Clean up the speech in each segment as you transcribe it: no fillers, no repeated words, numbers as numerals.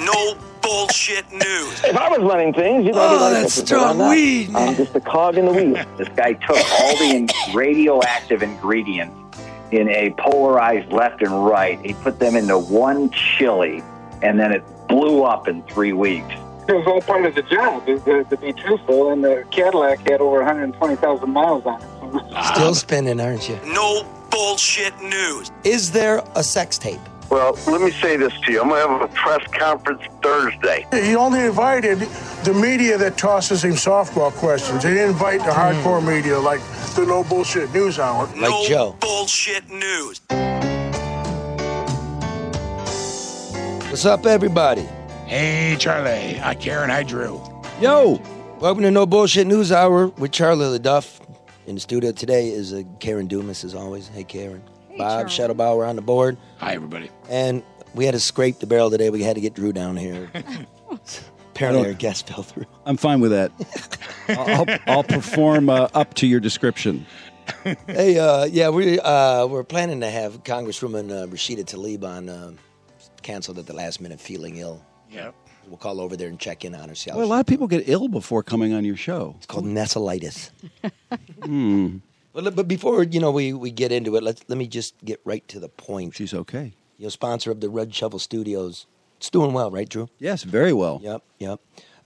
No bullshit news. If I was running things, you'd already like that's this. strong weed, man. I'm just a cog in the wheel. This guy took all the radioactive ingredients in a polarized left and right. He put them into one chili, and then it blew up in 3 weeks. It was all part of the job, is to be truthful, and the Cadillac had over 120,000 miles on it. Still spinning, aren't you? No bullshit news. Is there a sex tape? Well, let me say this to you. I'm going to have a press conference Thursday. He only invited the media that tosses him softball questions. He didn't invite the hardcore media like the No Bullshit News Hour. No Joe. bullshit news. What's up, everybody? Hey, Charlie. Hi, Karen. Hi, Drew. Yo. Welcome to No Bullshit News Hour with Charlie LeDuff. In the studio today is Karen Dumas, as always. Hey, Karen. Hey, Bob Charlie. Shadowbauer on the board. Hi, everybody. And we had to scrape the barrel today. We had to get Drew down here. Apparently our guest fell through. I'm fine with that. I'll perform up to your description. Hey, we're planning to have Congresswoman Rashida Tlaib on, canceled at the last minute, feeling ill. Yep. We'll call over there and check in on her. See how Well, a lot of people get ill before coming on your show. It's called nasalitis. But before we get into it, let me just get right to the point. She's okay. Sponsor of the Red Shovel Studios. It's doing well, right, Drew? Yes, very well. Yep.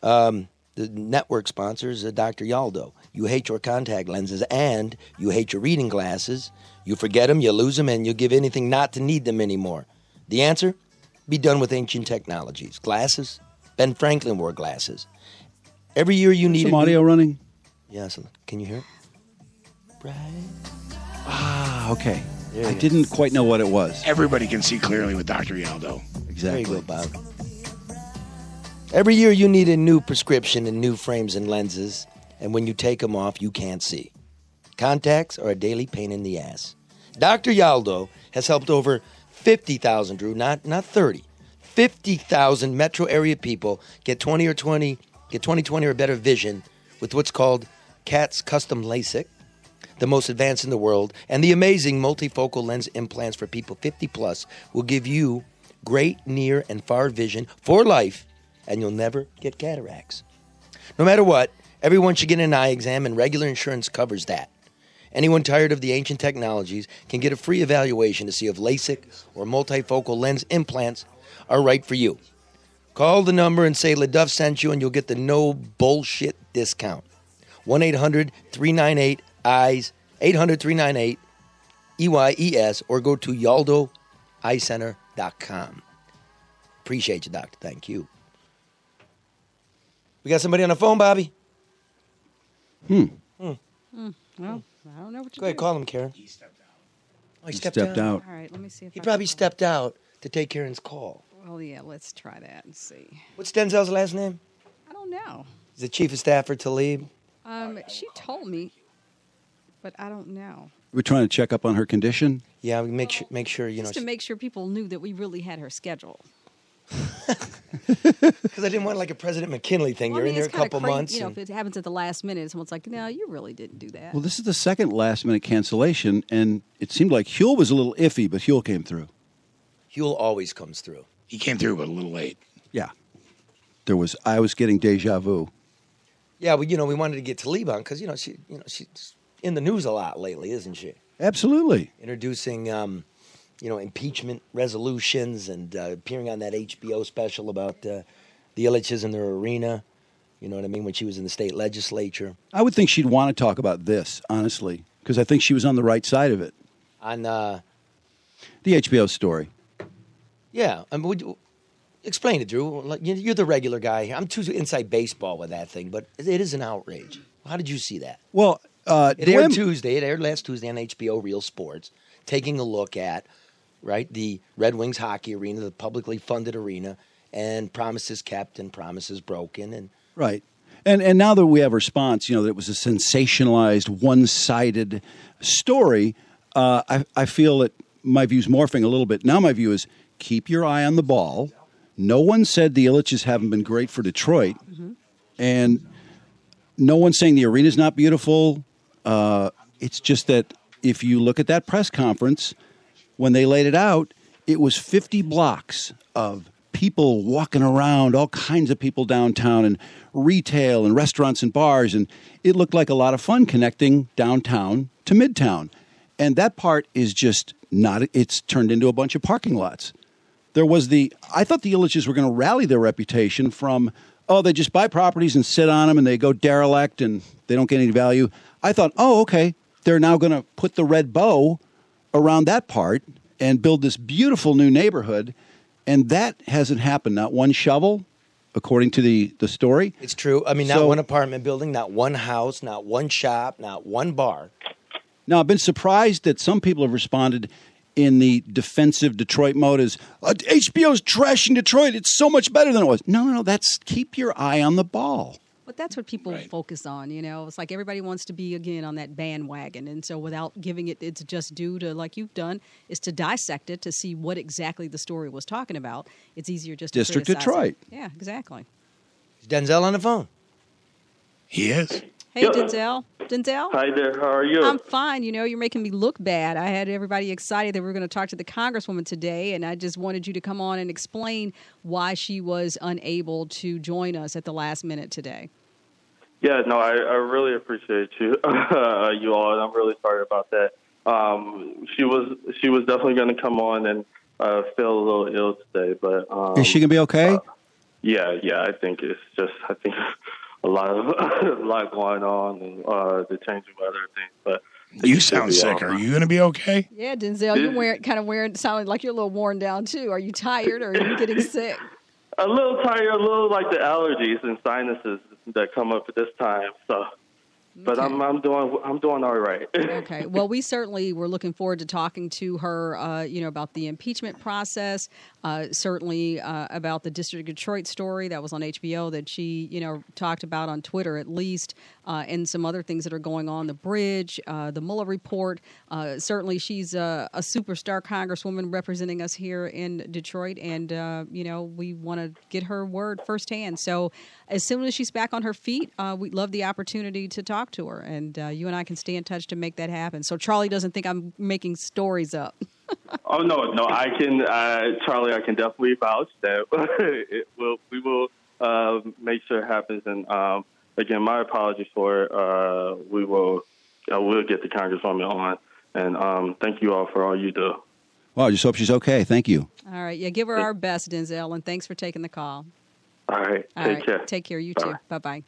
The network sponsors, Dr. Yaldo. You hate your contact lenses and you hate your reading glasses. You forget them, you lose them, and you give anything not to need them anymore. The answer? Be done with ancient technologies. Glasses? Ben Franklin wore glasses. Every year you need some audio running. Yes. Can you hear it? Right. Ah, okay. There I you go. didn't quite know what it was. Everybody can see clearly with Dr. Yaldo. Exactly. There you go, Bob. Every year you need a new prescription and new frames and lenses, and when you take them off, you can't see. Contacts are a daily pain in the ass. Dr. Yaldo has helped over 50,000, Drew, not 30, 50,000 metro area people get 20/20 or better vision with what's called CAT's Custom LASIK, the most advanced in the world, and the amazing multifocal lens implants for people 50 plus will give you great near and far vision for life, and you'll never get cataracts. No matter what, everyone should get an eye exam, and regular insurance covers that. Anyone tired of the ancient technologies can get a free evaluation to see if LASIK or multifocal lens implants are right for you. Call the number and say LeDuff sent you, and you'll get the no bullshit discount. 1-800-398-EYES, 800-398-EYES, or go to YaldoEyeCenter.com. Appreciate you, doctor. Thank you. We got somebody on the phone, Bobby? Well, I don't know what to Go ahead, do. call him, Karen. He stepped out. Oh, he stepped out. All right, let me see if He I probably can- stepped out to take Karen's call. Well, yeah, let's try that and see. What's Denzel's last name? I don't know. He's the chief of staff for Tlaib. She told me, but I don't know. We're trying to check up on her condition. Yeah, we make sure Just to make sure people knew that we really had her schedule. Because I didn't want like a President McKinley thing. Well, You're in there a it's kinda couple crazy, months. You know, if it happens at the last minute, someone's like, "No, you really didn't do that." Well, this is the second last-minute cancellation, and it seemed like Huell was a little iffy, but Huell came through. Huell always comes through. He came through, but a little late. Yeah. I was getting deja vu. Yeah, we wanted to get Tlaib on because she's in the news a lot lately, isn't she? Absolutely. Introducing impeachment resolutions and appearing on that HBO special about the Ilitches in their arena. You know what I mean? When she was in the state legislature. I would think she'd want to talk about this, honestly, because I think she was on the right side of it. On the HBO story. Yeah, I mean, explain it, Drew. Like, you're the regular guy. I'm too inside baseball with that thing, but it is an outrage. How did you see that? Well, it aired Tuesday. It aired last Tuesday on HBO Real Sports, taking a look at the Red Wings hockey arena, the publicly funded arena, and promises kept and promises broken, and right. And now that we have a response, that it was a sensationalized, one-sided story, I feel that my view's morphing a little bit. Now my view is keep your eye on the ball. No one said the Ilitches haven't been great for Detroit. Mm-hmm. And no one's saying the arena's not beautiful. It's just that if you look at that press conference, when they laid it out, it was 50 blocks of people walking around, all kinds of people downtown, and retail and restaurants and bars. And it looked like a lot of fun connecting downtown to Midtown. And that part is just not, it's turned into a bunch of parking lots. I thought the Ilitches were going to rally their reputation from, they just buy properties and sit on them and they go derelict and they don't get any value. I thought, okay, they're now going to put the red bow around that part and build this beautiful new neighborhood. And that hasn't happened. Not one shovel, according to the story. It's true. I mean, not one apartment building, not one house, not one shop, not one bar. Now, I've been surprised that some people have responded in the defensive Detroit mode as, HBO's trashing Detroit. It's so much better than it was. No, that's keep your eye on the ball. But that's what people focus on, It's like everybody wants to be, again, on that bandwagon. And so without giving it its just due to, like you've done, is to dissect it to see what exactly the story was talking about. It's easier just to District criticize Detroit. it. Yeah, exactly. Is Denzel on the phone? He is. Hey, Denzel. Denzel? Hi there. How are you? I'm fine. You're making me look bad. I had everybody excited that we were going to talk to the Congresswoman today, and I just wanted you to come on and explain why she was unable to join us at the last minute today. Yeah, no, I really appreciate you, you all, and I'm really sorry about that. She was definitely going to come on and feel a little ill today, but is she going to be okay? Yeah. I think a lot going on, and the changing weather thing. But you sound sick. Are you going to be okay? Yeah, Denzel, you're wearing, sounding like you're a little worn down too. Are you tired or are you getting sick? A little tired, a little like the allergies and sinuses that come up at this time. So. But okay. I'm doing all right. Okay. Well, we certainly were looking forward to talking to her, about the impeachment process, certainly about the District of Detroit story that was on HBO that she, talked about on Twitter at least, and some other things that are going on, the bridge, the Mueller report. Certainly she's a superstar congresswoman representing us here in Detroit, and, we want to get her word firsthand. So as soon as she's back on her feet, we'd love the opportunity to talk to her, and you and I can stay in touch to make that happen. So Charlie doesn't think I'm making stories up. Oh no, I can, Charlie. I can definitely vouch that we will make sure it happens. And again, my apologies for it. We'll get the Congresswoman on, and thank you all for all you do. Well, I just hope she's okay. Thank you. All right, yeah, give her our best, Denzel, and thanks for taking the call. All right, take care. Take care. You too. Bye-bye.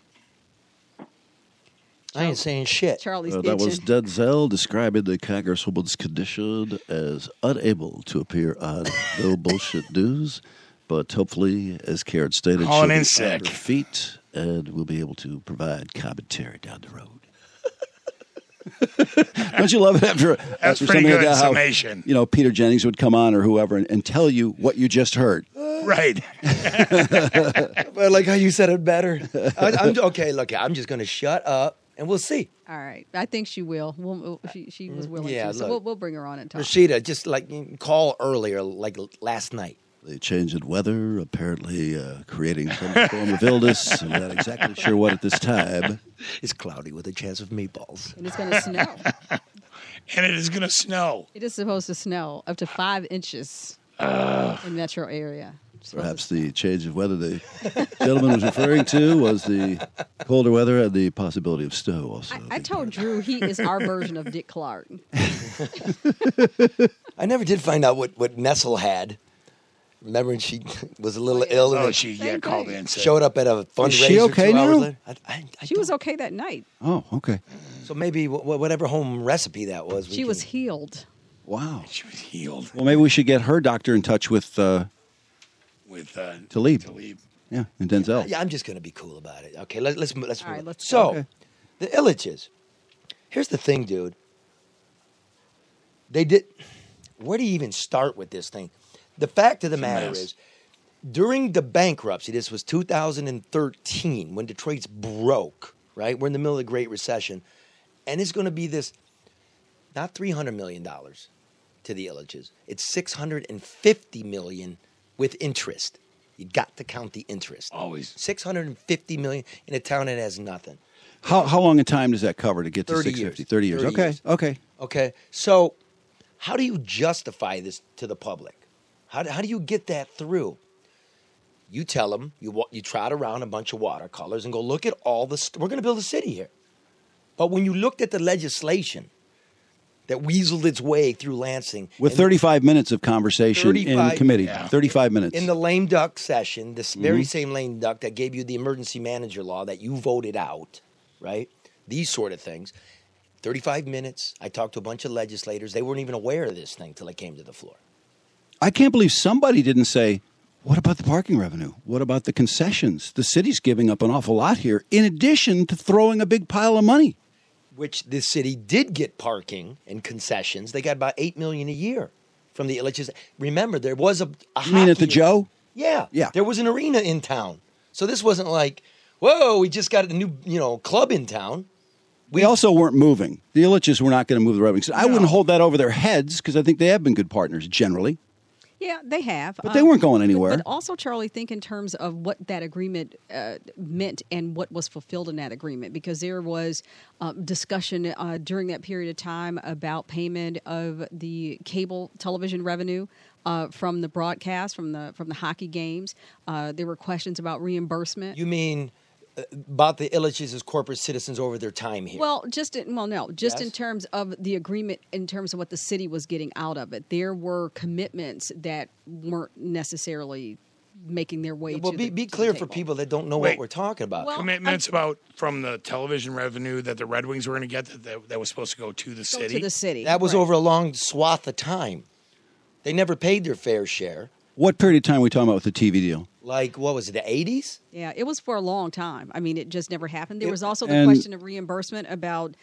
I ain't saying shit. Charlie's that was Denzel describing the Congresswoman's condition as unable to appear on No Bullshit News, but hopefully, as Karen stated, she'll be on her feet and we'll be able to provide commentary down the road. Don't you love it after something like that? Summation. How, Peter Jennings would come on or whoever and tell you what you just heard. Right. Well, like how you said it better. Okay, look, I'm just going to shut up. And we'll see. All right. I think she will. She was willing to. So we'll bring her on and talk. Rashida, just call earlier, like last night. The change in weather apparently creating some form of illness. I'm not exactly sure what at this time. It's cloudy with a chance of meatballs. And it's going to snow. And it is going to snow. It is supposed to snow up to 5 inches in metro area. Perhaps the change of weather the gentleman was referring to was the colder weather and the possibility of snow also. I told Drew he is our version of Dick Clark. I never did find out what Nessel had. Remember when she was a little ill? And she called in. Showed up at a fundraiser. Is she okay 2 hours now? later. She was okay that night. Oh, okay. So maybe whatever home recipe that was. She was healed. Wow. She was healed. Well, maybe we should get her doctor in touch with Tlaib. Yeah, and Denzel. Yeah, I'm just going to be cool about it. Okay, let's move. Right, the Ilitches. Here's the thing, dude. They did. Where do you even start with this thing? The fact of the matter is, during the bankruptcy, this was 2013 when Detroit's broke. Right, we're in the middle of the Great Recession, and it's going to be this, not $300 million to the Ilitches. It's $650 million. With interest. You got to count the interest. Always. $650 million in a town that has nothing. How long a time does that cover to get to 30 $650? years. 30 years. 30 Okay. years. Okay. Okay. So How do you justify this to the public? How do you get that through? You tell them, you trot around a bunch of watercolors and go, look at all the, we're going to build a city here. But when you looked at the legislation that weaseled its way through Lansing. With 35 minutes of conversation in committee. 35 minutes. In the lame duck session, this very same lame duck that gave you the emergency manager law that you voted out, right? These sort of things. 35 minutes. I talked to a bunch of legislators. They weren't even aware of this thing till it came to the floor. I can't believe somebody didn't say, what about the parking revenue? What about the concessions? The city's giving up an awful lot here, in addition to throwing a big pile of money. Which the city did get parking and concessions. They got about $8 million a year from the elections. Remember, there was a You mean at the Joe? Yeah. Yeah. There was an arena in town. So this wasn't like, whoa, we just got a new, club in town. We also weren't moving. The Illiches were not going to move the Red Wings. I wouldn't hold that over their heads because I think they have been good partners generally. Yeah, they have. But they weren't going anywhere. But also, Charlie, think in terms of what that agreement meant and what was fulfilled in that agreement, because there was discussion during that period of time about payment of the cable television revenue from the broadcast, from the hockey games. There were questions about reimbursement. You mean about the Illiches as corporate citizens over their time here? Well, in terms of the agreement, in terms of what the city was getting out of it. There were commitments that weren't necessarily making their way well, to be clear for people that don't know what we're talking about. Well, Commitments about from the television revenue that the Red Wings were going to get that was supposed to go to the city. To the city. That was over a long swath of time. They never paid their fair share. What period of time are we talking about with the TV deal? Like, what was it, the 80s? Yeah, it was for a long time. I mean, it just never happened. There was also the question of reimbursement about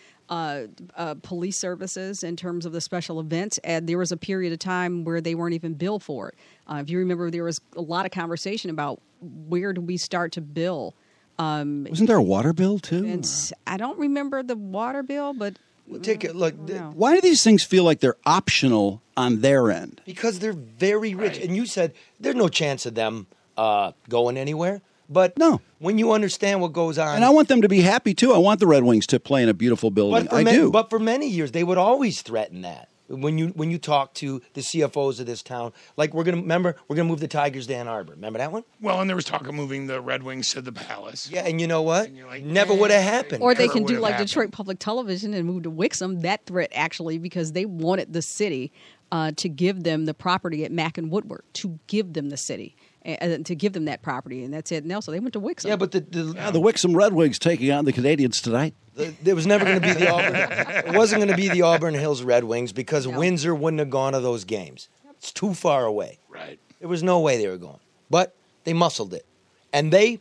police services in terms of the special events. And there was a period of time where they weren't even billed for it. If you remember, there was a lot of conversation about where do we start to bill. Wasn't there a water bill, too? I don't remember the water bill, but... Take it. Look, why do these things feel like they're optional on their end? Because they're very rich. And you said there's no chance of them going anywhere. But no, when you understand what goes on. And I want them to be happy, too. I want the Red Wings to play in a beautiful building. I do. But for many years, they would always threaten that. When you talk to the CFOs of this town, like we're gonna move the Tigers to Ann Arbor. Remember that one? Well, and there was talk of moving the Red Wings to the Palace. Yeah, and you know what? Never would have happened. Or they can do like Detroit Public Television and move to Wixom. That threat actually, because they wanted the city to give them the property at Mack and Woodward, to give them the city. To give them that property, and that's it. And also, they went to Wixom. Yeah, but the Wixom Red Wings taking on the Canadians tonight. There was never going to be the Auburn. It wasn't going to be the Auburn Hills Red Wings because Windsor wouldn't have gone to those games. It's too far away. Right. There was no way they were going. But they muscled it, and they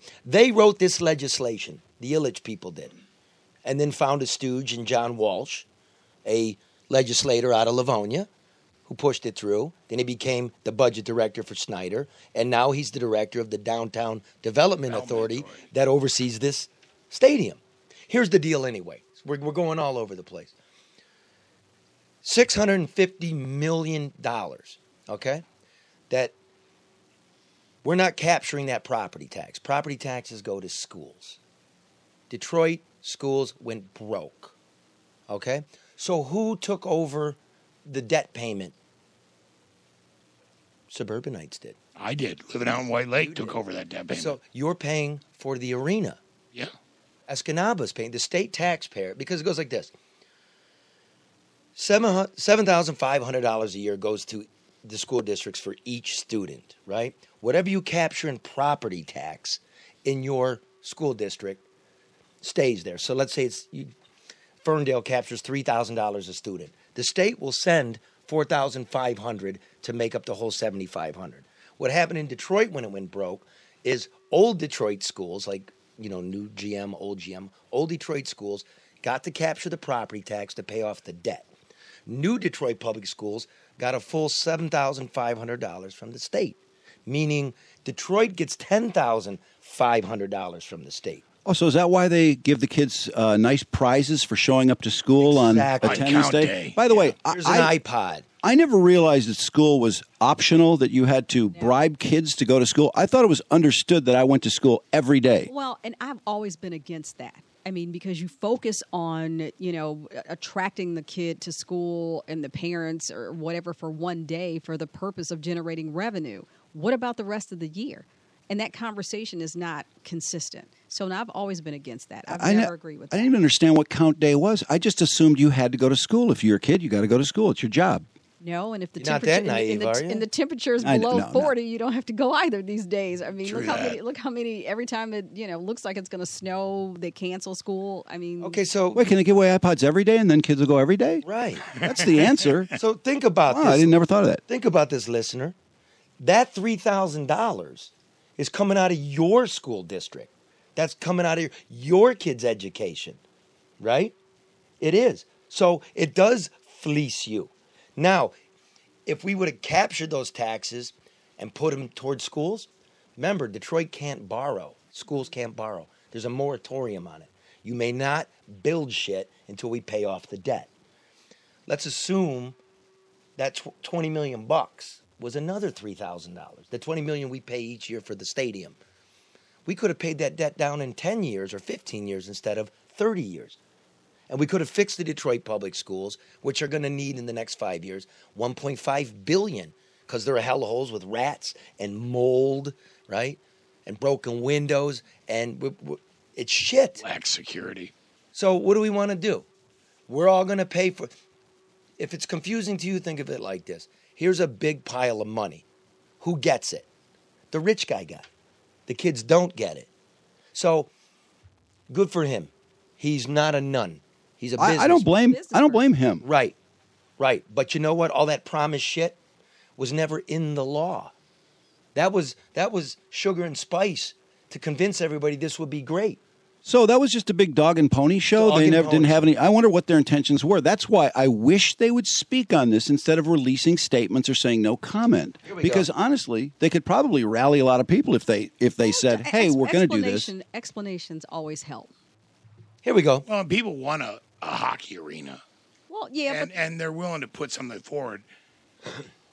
wrote this legislation. The Illich people did, and then found a stooge in John Walsh, a legislator out of Livonia, who pushed it through. Then he became the budget director for Snyder, and now he's the director of the Downtown Development Authority that oversees this stadium. Here's the deal anyway. We're going all over the place. $650 million, okay? That we're not capturing that property tax. Property taxes go to schools. Detroit schools went broke, okay? So who took over the debt payment? Suburbanites did. I did. Living out in White Lake took over that debt payment. So you're paying for the arena. Yeah. Escanaba's paying, the state taxpayer, because it goes like this. $7,500 a year goes to the school districts for each student, right? Whatever you capture in property tax in your school district stays there. So let's say Ferndale captures $3,000 a student. The state will send $4,500 to make up the whole $7,500. What happened in Detroit when it went broke is old Detroit schools, like new GM, old Detroit schools got to capture the property tax to pay off the debt. New Detroit public schools got a full $7,500 from the state, meaning Detroit gets $10,500 from the state. Oh, so is that why they give the kids nice prizes for showing up to school on attendance day? By the way, there's an iPod. I never realized that school was optional, that you had to bribe kids to go to school. I thought it was understood that I went to school every day. Well, and I've always been against that. I mean, because you focus on, attracting the kid to school and the parents or whatever for one day for the purpose of generating revenue. What about the rest of the year? And that conversation is not consistent. So now I've always been against that. I've never agreed with that. I didn't even understand what count day was. I just assumed you had to go to school. If you're a kid, you got to go to school. It's your job. No, and if the You're not that naive, are you? and the temperature is below 40, you don't have to go either these days. I mean, look how many every time it looks like it's going to snow, they cancel school. I mean, Okay, so Wait, can they give away iPods every day and then kids will go every day? right. That's the answer. So think about Wow, this. I didn't never thought of that. Think about this, listener. That $3,000 is coming out of your school district. That's coming out of your kid's education, right? It is. So it does fleece you. Now, if we would have captured those taxes and put them towards schools, remember, Detroit can't borrow. Schools can't borrow. There's a moratorium on it. You may not build shit until we pay off the debt. Let's assume that $20 million was another $3,000. The $20 million we pay each year for the stadium. We could have paid that debt down in 10 years or 15 years instead of 30 years. And we could have fixed the Detroit public schools, which are going to need in the next 5 years $1.5 billion, because there are hellholes with rats and mold, right? And broken windows, and it's shit. Lack security. So what do we want to do? We're all going to pay for. If it's confusing to you, think of it like this. Here's a big pile of money. Who gets it? The rich guy got it. The kids don't get it. So good for him. He's not a nun. He's a business. I don't blame him. Right. But you know what? All that promised shit was never in the law. That was sugar and spice to convince everybody this would be great. So that was just a big dog and pony show. They never didn't have any. I wonder what their intentions were. That's why I wish they would speak on this instead of releasing statements or saying no comment. Because honestly, they could probably rally a lot of people if they said, "Hey, we're going to do this." Explanations always help. Here we go. Well, people want a hockey arena. Well, yeah, and they're willing to put something forward,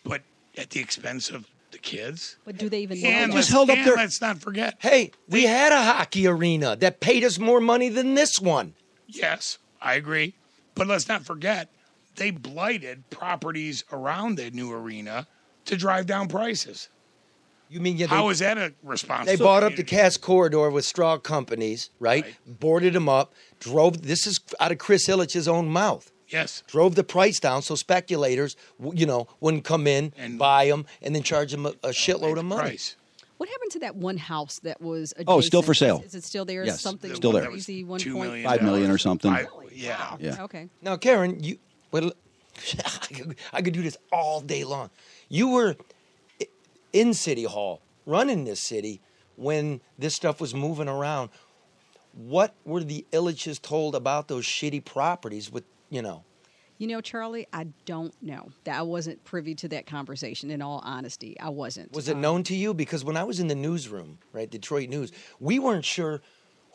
but at the expense of the kids. But do they even know? And let's not forget. Hey, we had a hockey arena that paid us more money than this one. Yes, I agree. But let's not forget, they blighted properties around the new arena to drive down prices. You mean how is that a response? They bought up the Cass Corridor with straw companies, right? Boarded them up, drove. This is out of Chris Illich's own mouth. Yes. Drove the price down so speculators, wouldn't come in and buy them and then charge them a shitload of money. Price. What happened to that one house that was adjacent? Oh, still for sale. Is it still there? Yes, Something still there. crazy, $5 million or something. Yeah. Okay. Now, Karen, I could do this all day long. You were in City Hall, running this city, when this stuff was moving around. What were the Illiches told about those shitty properties with, Charlie, I don't know. I wasn't privy to that conversation, in all honesty. I wasn't. Was it known to you? Because when I was in the newsroom, right, Detroit News, we weren't sure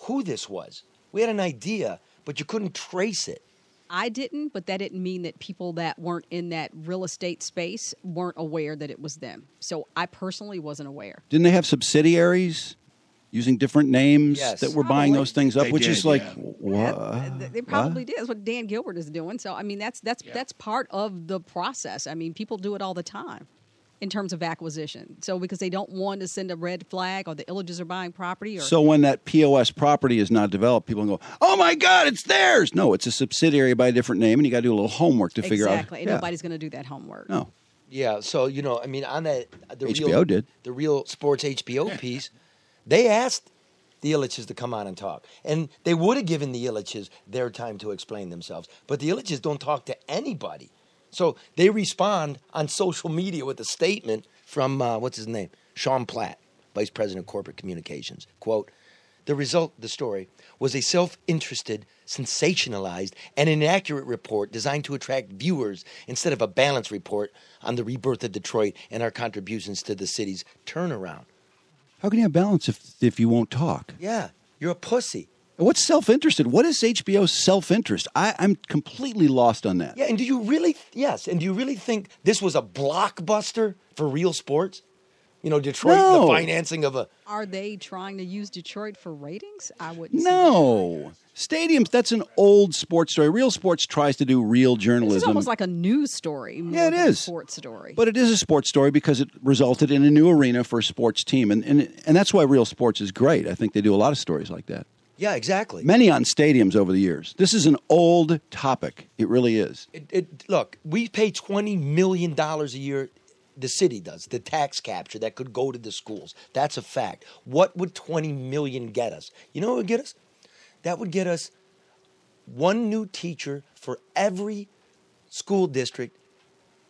who this was. We had an idea, but you couldn't trace it. I didn't, but that didn't mean that people that weren't in that real estate space weren't aware that it was them. So I personally wasn't aware. Didn't they have subsidiaries using different names that were buying those things up? What? They probably did. That's what Dan Gilbert is doing. So I mean, that's part of the process. I mean, people do it all the time in terms of acquisition. So because they don't want to send a red flag, or the Illiches are buying property. So when that POS property is not developed, people go, "Oh my God, it's theirs!" No, it's a subsidiary by a different name, and you got to do a little homework to figure out. Exactly, and nobody's going to do that homework. No. Yeah. So on that, HBO the Real Sports HBO piece, they asked the Illiches to come on and talk, and they would have given the Illiches their time to explain themselves. But the Illiches don't talk to anybody. So they respond on social media with a statement from, what's his name? Sean Platt, Vice President of Corporate Communications. Quote, the story, was a self-interested, sensationalized, and inaccurate report designed to attract viewers instead of a balanced report on the rebirth of Detroit and our contributions to the city's turnaround. How can you have balance if you won't talk? Yeah, you're a pussy. What's self-interested? What is HBO's self-interest? I'm completely lost on that. Yeah, and do you really think this was a blockbuster for Real Sports? Detroit, No. the financing of a. Are they trying to use Detroit for ratings? I wouldn't. No. Stadiums, that's an old sports story. Real sports tries to do real journalism. It's almost like a news story. Yeah, it than a is. sports story. But it is a sports story because it resulted in a new arena for a sports team. And that's why real sports is great. I think they do a lot of stories like that. Yeah, exactly. Many on stadiums over the years. This is an old topic. It really is. Look, we pay $20 million a year. The city does, the tax capture that could go to the schools. That's a fact. What would $20 million get us? You know what would get us? That would get us one new teacher for every school district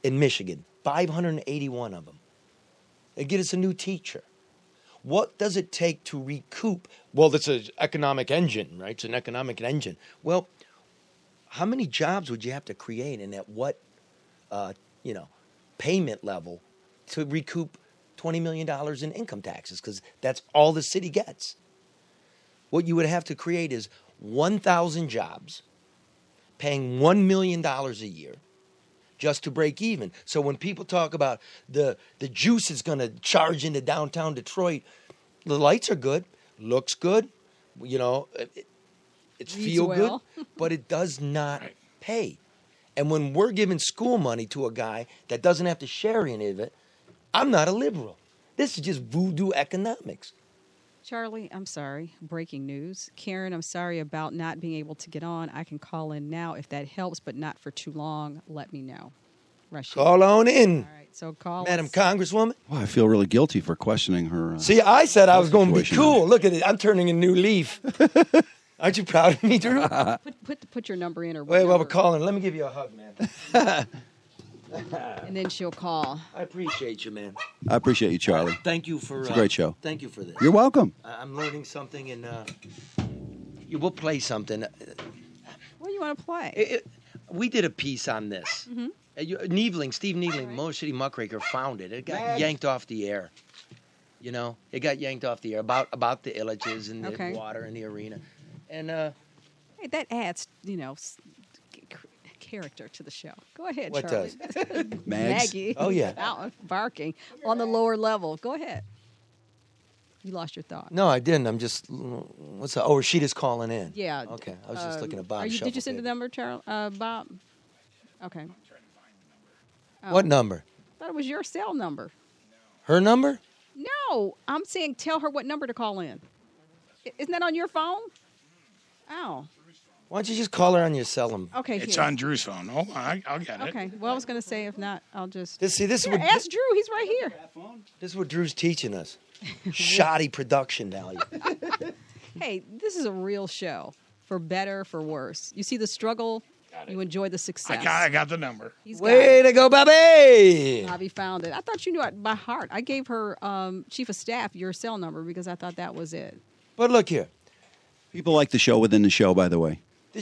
in Michigan, 581 of them. It'd get us a new teacher. What does it take to recoup? Well, that's an economic engine, right? It's an economic engine. Well, how many jobs would you have to create and at what, payment level to recoup $20 million in income taxes? Because that's all the city gets. What you would have to create is 1,000 jobs paying $1 million a year just to break even. So when people talk about the juice is going to charge into downtown Detroit, the lights are good, looks good, it's feel well. good, but it does not pay. And when we're giving school money to a guy that doesn't have to share any of it, I'm not a liberal. This is just voodoo economics. Charlie, I'm sorry. Breaking news. Karen, I'm sorry about not being able to get on. I can call in now if that helps, but not for too long. Let me know. Rashida. Call on in. All right, so call Madam us. Congresswoman. Well, I feel really guilty for questioning her. See, I said I was going to be situation. cool. Look at it. I'm turning a new leaf. Aren't you proud of me, Drew? Put your number in or Wait, whatever, we're calling. Let me give you a hug, man. and then she'll call. I appreciate you, man. I appreciate you, Charlie. Thank you for... It's a great show. Thank you for this. You're welcome. I'm learning something, and we'll play something. What do you want to play? We did a piece on this. Mm-hmm. Steve Needling, Motor City Muckraker found it. It got yanked off the air. It got yanked off the air about the illages and the water in the arena. And hey, that adds, character to the show. Go ahead, what Charlie. does? Maggie. Oh, yeah. Out barking on the lower level. Go ahead. You lost your thought. No, I didn't. I'm just... What's that? Oh, Rashida's calling in. Yeah. Okay. I was just looking at Bob. Did you send the number, Charlie? Bob? Okay. What number? I thought it was your cell number. Her number? No. I'm saying tell her what number to call in. Isn't that on your phone? Oh. Why don't you just call her on your cell? Okay. It's here. on Drew's phone. Oh, I'll get it. Okay. Well, I was going to say if not, I'll just... This is what... Ask Drew. He's right here. This is what Drew's teaching us. Shoddy production value. Hey, this is a real show. For better, for worse. You see the struggle, you enjoy the success. I got the number. Way to go, Bobby! Bobby found it. I thought you knew it by heart. I gave her chief of staff your cell number because I thought that was it. But look here. People like the show within the show, by the way.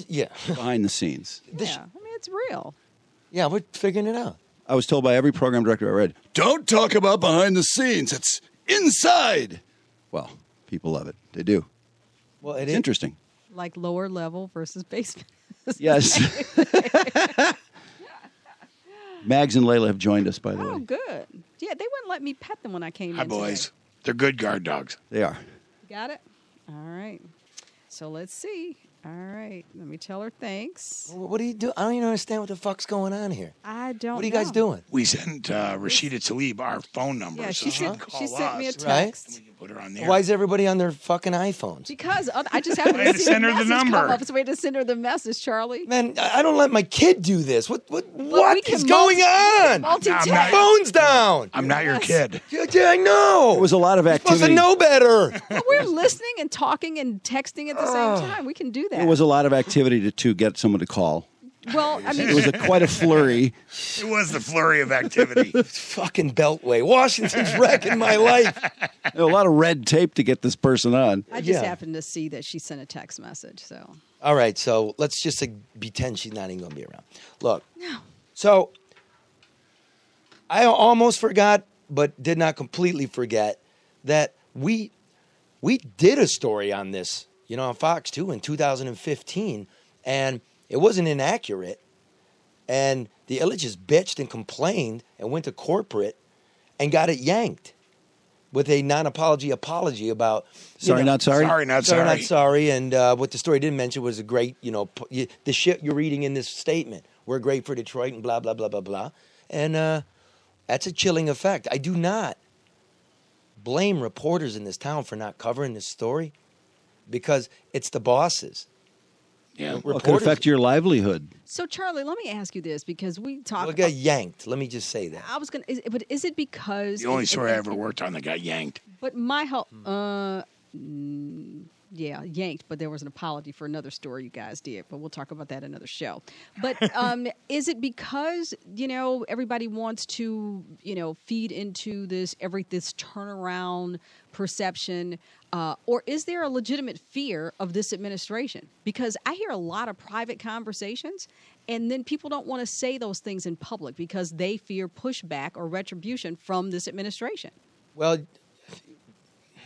Yeah. Behind the scenes. Yeah, I mean, it's real. Yeah, we're figuring it out. I was told by every program director I read, don't talk about behind the scenes. It's inside. Well, people love it. They do. Well, it's interesting. Like lower level versus basement. Yes. Mags and Layla have joined us, by the way. Oh, good. Yeah, they wouldn't let me pet them when I came Hi, in boys. today. They're good guard dogs. They are. You got it? All right. So let's see. All right. Let me tell her thanks. What do you do? I don't even understand what the fuck's going on here. I don't know. What are you guys doing? We sent Rashida Tlaib our phone number. Yeah, so she call sent me a us. text. And we can put her on there. Why is everybody on their fucking iPhones? Because I just happened We had to to see send the her the message number. come up. So we had to send her the message, Charlie. Man, I don't let my kid do this. What we is can going on? multitask. My phone's down. I'm not your kid. Yeah, I know. There was a lot of You're supposed to activity. know better. Well, we're listening and talking and texting at the same time. We can do that. There was a lot of activity to get someone to call. Well, I mean, It was quite a flurry. It was the flurry of activity. Fucking Beltway. Washington's wrecking my life. There was a lot of red tape to get this person on. I just Yeah. happened to see that she sent a text message. So All right, so let's just pretend she's not even going to be around. Look. No. So I almost forgot, but did not completely forget that we did a story on this, on Fox 2 in 2015, and it wasn't inaccurate. And the Illiches bitched and complained and went to corporate and got it yanked. with a non-apology apology about Sorry, not sorry? Sorry, not sorry, sorry. not sorry. And what the story didn't mention was a great, the shit you're reading in this statement. We're great for Detroit and blah, blah, blah, blah, blah. And that's a chilling effect. I do not blame reporters in this town for not covering this story because it's the bosses. Yeah. Well, it could affect your livelihood. So, Charlie, let me ask you this because we talked. Well, got yanked. Let me just say that. I was going to, but is it because. The only story I ever worked on that got yanked. But my help. Yeah, yanked, but there was an apology for another story you guys did, but we'll talk about that another show. But is it because, everybody wants to, feed into this turnaround perception, or is there a legitimate fear of this administration? Because I hear a lot of private conversations, and then people don't want to say those things in public because they fear pushback or retribution from this administration. Well,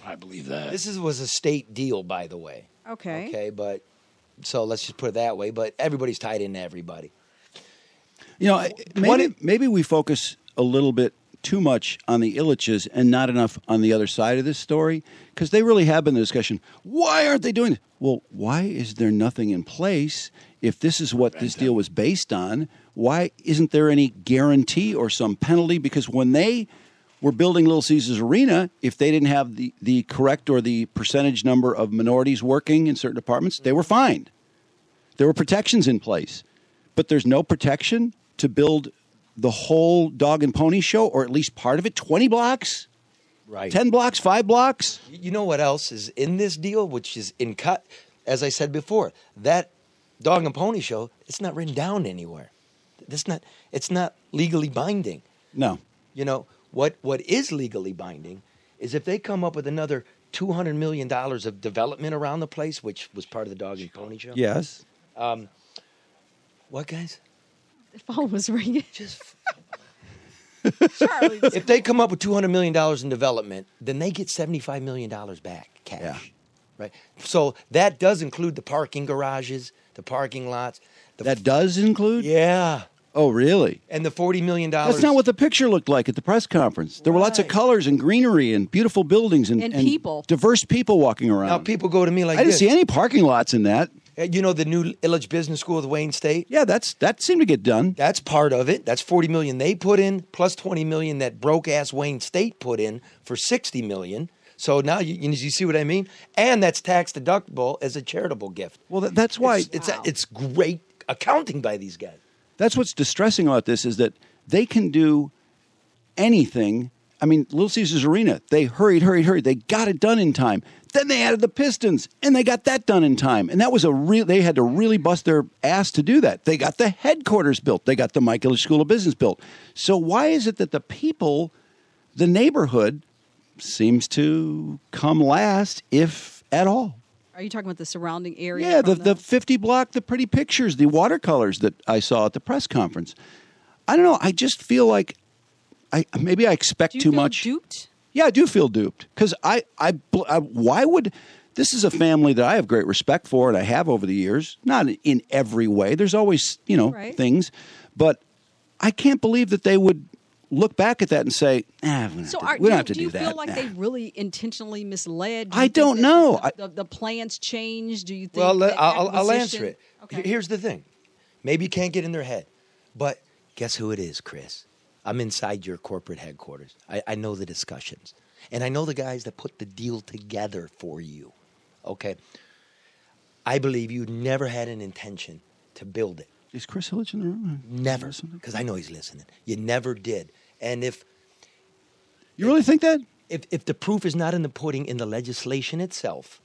I believe that. this was a state deal, by the way. Okay. Okay, but so let's just put it that way. But everybody's tied into everybody. Maybe we focus a little bit too much on the Illiches and not enough on the other side of this story, because they really have been the discussion. Why aren't they doing it? Well, why is there nothing in place if this is what this deal was based on? Why isn't there any guarantee or some penalty? Because when they were building Little Caesars Arena, if they didn't have the correct or the percentage number of minorities working in certain departments, they were fined. There were protections in place. But there's no protection to build the whole dog and pony show, or at least part of it, 20 blocks? Right. 10 blocks, 5 blocks? You know what else is in this deal, which is in cut? As I said before, that dog and pony show, it's not written down anywhere. It's not legally binding. No. What is legally binding is if they come up with another $200 million of development around the place, which was part of the dog and pony show. Yes. What, guys? The phone was ringing. Charlie. If they come up with $200 million in development, then they get $75 million back cash. Yeah. Right. So that does include the parking garages, the parking lots. That does include? Yeah. Oh, really? And the $40 million. That's not what the picture looked like at the press conference. There were lots of colors and greenery and beautiful buildings and people. Diverse people walking around. Now, people go to me like I didn't this. see any parking lots in that. You know the new Illich Business School with Wayne State? Yeah, that seemed to get done. That's part of it. That's $40 million they put in, plus $20 million that broke-ass Wayne State put in for $60 million. So now you see what I mean? And that's tax deductible as a charitable gift. Well, that's why it's great accounting by these guys. That's what's distressing about this is that they can do anything. I mean, Little Caesars Arena, they hurried. They got it done in time. Then they added the Pistons, and they got that done in time. And that was they had to really bust their ass to do that. They got the headquarters built. They got the Mike Illich School of Business built. So why is it that the people, the neighborhood, seems to come last, if at all? Are you talking about the surrounding area? Yeah, the 50 block, the pretty pictures, the watercolors that I saw at the press conference. I don't know. I just feel like maybe I expect too much. Do you feel duped? Yeah, I do feel duped because why would this is a family that I have great respect for and I have over the years. Not in every way. There's always things, but I can't believe that they would look back at that and say, we don't have to do that. Do you feel like they really intentionally misled? I don't know. The plans changed? Do you think? Well, I'll answer it. Okay. Here's the thing. Maybe you can't get in their head, but guess who it is, Chris? I'm inside your corporate headquarters. I know the discussions, and I know the guys that put the deal together for you. Okay? I believe you never had an intention to build it. Is Chris Illich in the room? Never, because I know he's listening. You never did. And if you really think that? If the proof is not in the pudding in the legislation itself,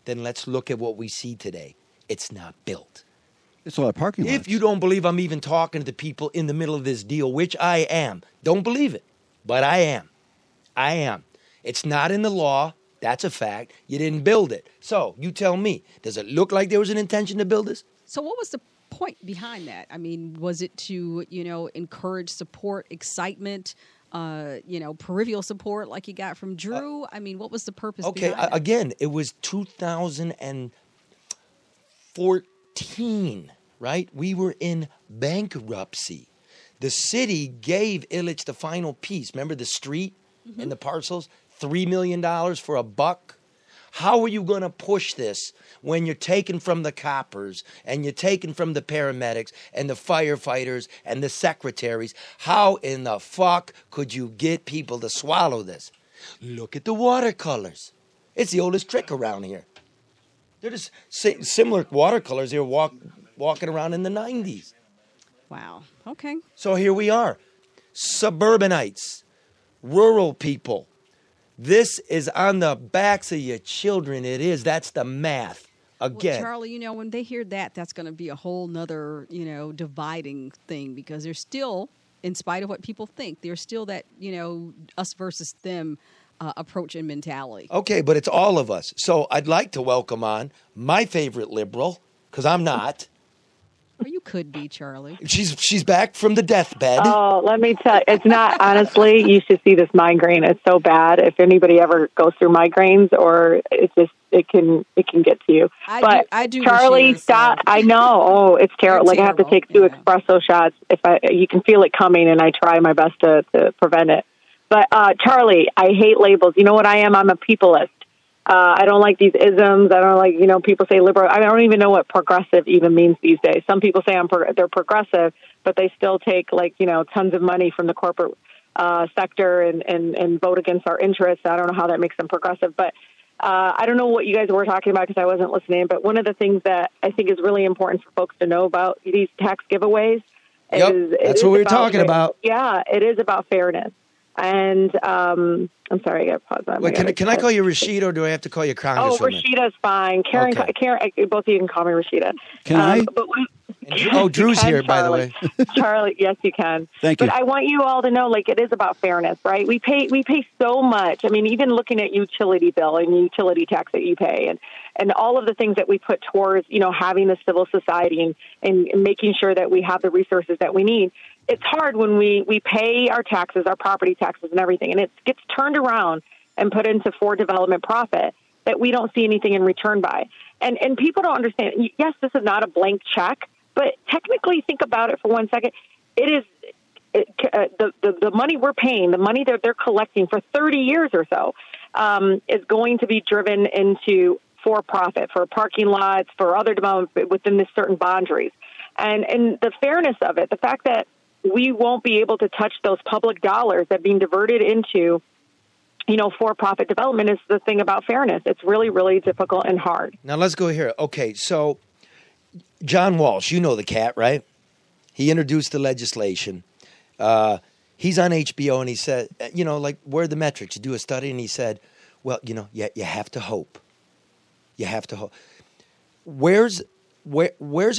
then let's look at what we see today. It's not built. It's a lot of parking lots. If you don't believe I'm even talking to the people in the middle of this deal, which I am, don't believe it, but I am. I am. It's not in the law. That's a fact. You didn't build it. So you tell me, does it look like there was an intention to build this? So what was the point behind that? I mean, was it to, encourage support, excitement, peripheral support like you got from Drew? I mean, what was the purpose behind that? Again, it was 2014, right? We were in bankruptcy. The city gave Illich the final piece. Remember the street and the parcels? $3 million for a buck? How are you going to push this when you're taking from the coppers and you're taking from the paramedics and the firefighters and the secretaries? How in the fuck could you get people to swallow this? Look at the watercolors. It's the oldest trick around here. They're just similar watercolors they were walking around in the 90s. Wow. Okay. So here we are. Suburbanites, rural people. This is on the backs of your children. It is. That's the math. Again. Well, Charlie, when they hear that, that's going to be a whole nother, dividing thing, because there's still, in spite of what people think, there's still that, us versus them approach and mentality. Okay, but it's all of us. So I'd like to welcome on my favorite liberal, because I'm not. Or you could be, Charlie. She's back from the deathbed. Oh, let me tell you, it's not, honestly, you should see this migraine. It's so bad. If anybody ever goes through migraines, or it can get to you. I do Charlie, Rashida, stop. so. I know. Oh, it's terrible. Like, I have to take 2 espresso shots. You can feel it coming, and I try my best to prevent it. But, Charlie, I hate labels. You know what I am? I'm a peopleist. I don't like these isms. I don't like, people say liberal. I don't even know what progressive even means these days. Some people say they're progressive, but they still take tons of money from the corporate sector and vote against our interests. I don't know how that makes them progressive, but I don't know what you guys were talking about because I wasn't listening. But one of the things that I think is really important for folks to know about these tax giveaways that's what we were talking about. Yeah, it is about fairness. And I'm sorry, I got to pause that. Wait, can I call you Rashida, or do I have to call you Congresswoman? Oh, Rashida's fine. Karen, Okay. Karen, both of you can call me Rashida. Can I? Drew's here, by the way. Charlie, yes, you can. Thank you. But I want you all to know, it is about fairness, right? We pay so much. I mean, even looking at utility bill and utility tax that you pay, and all of the things that we put towards, having a civil society and making sure that we have the resources that we need. It's hard when we pay our taxes, our property taxes and everything, and it gets turned around and put into for development profit that we don't see anything in return by. And people don't understand. Yes, this is not a blank check, but technically think about it for 1 second. It is the money we're paying, the money that they're collecting for 30 years or so is going to be driven into for profit, for parking lots, for other development within this certain boundaries. And the fairness of it, the fact that we won't be able to touch those public dollars that are being diverted into, for-profit development is the thing about fairness. It's really, really difficult and hard. Now, let's go here. Okay, so John Walsh, you know the cat, right? He introduced the legislation. He's on HBO, and he said, where are the metrics? You do a study, and he said, well, you have to hope. You have to hope. Where's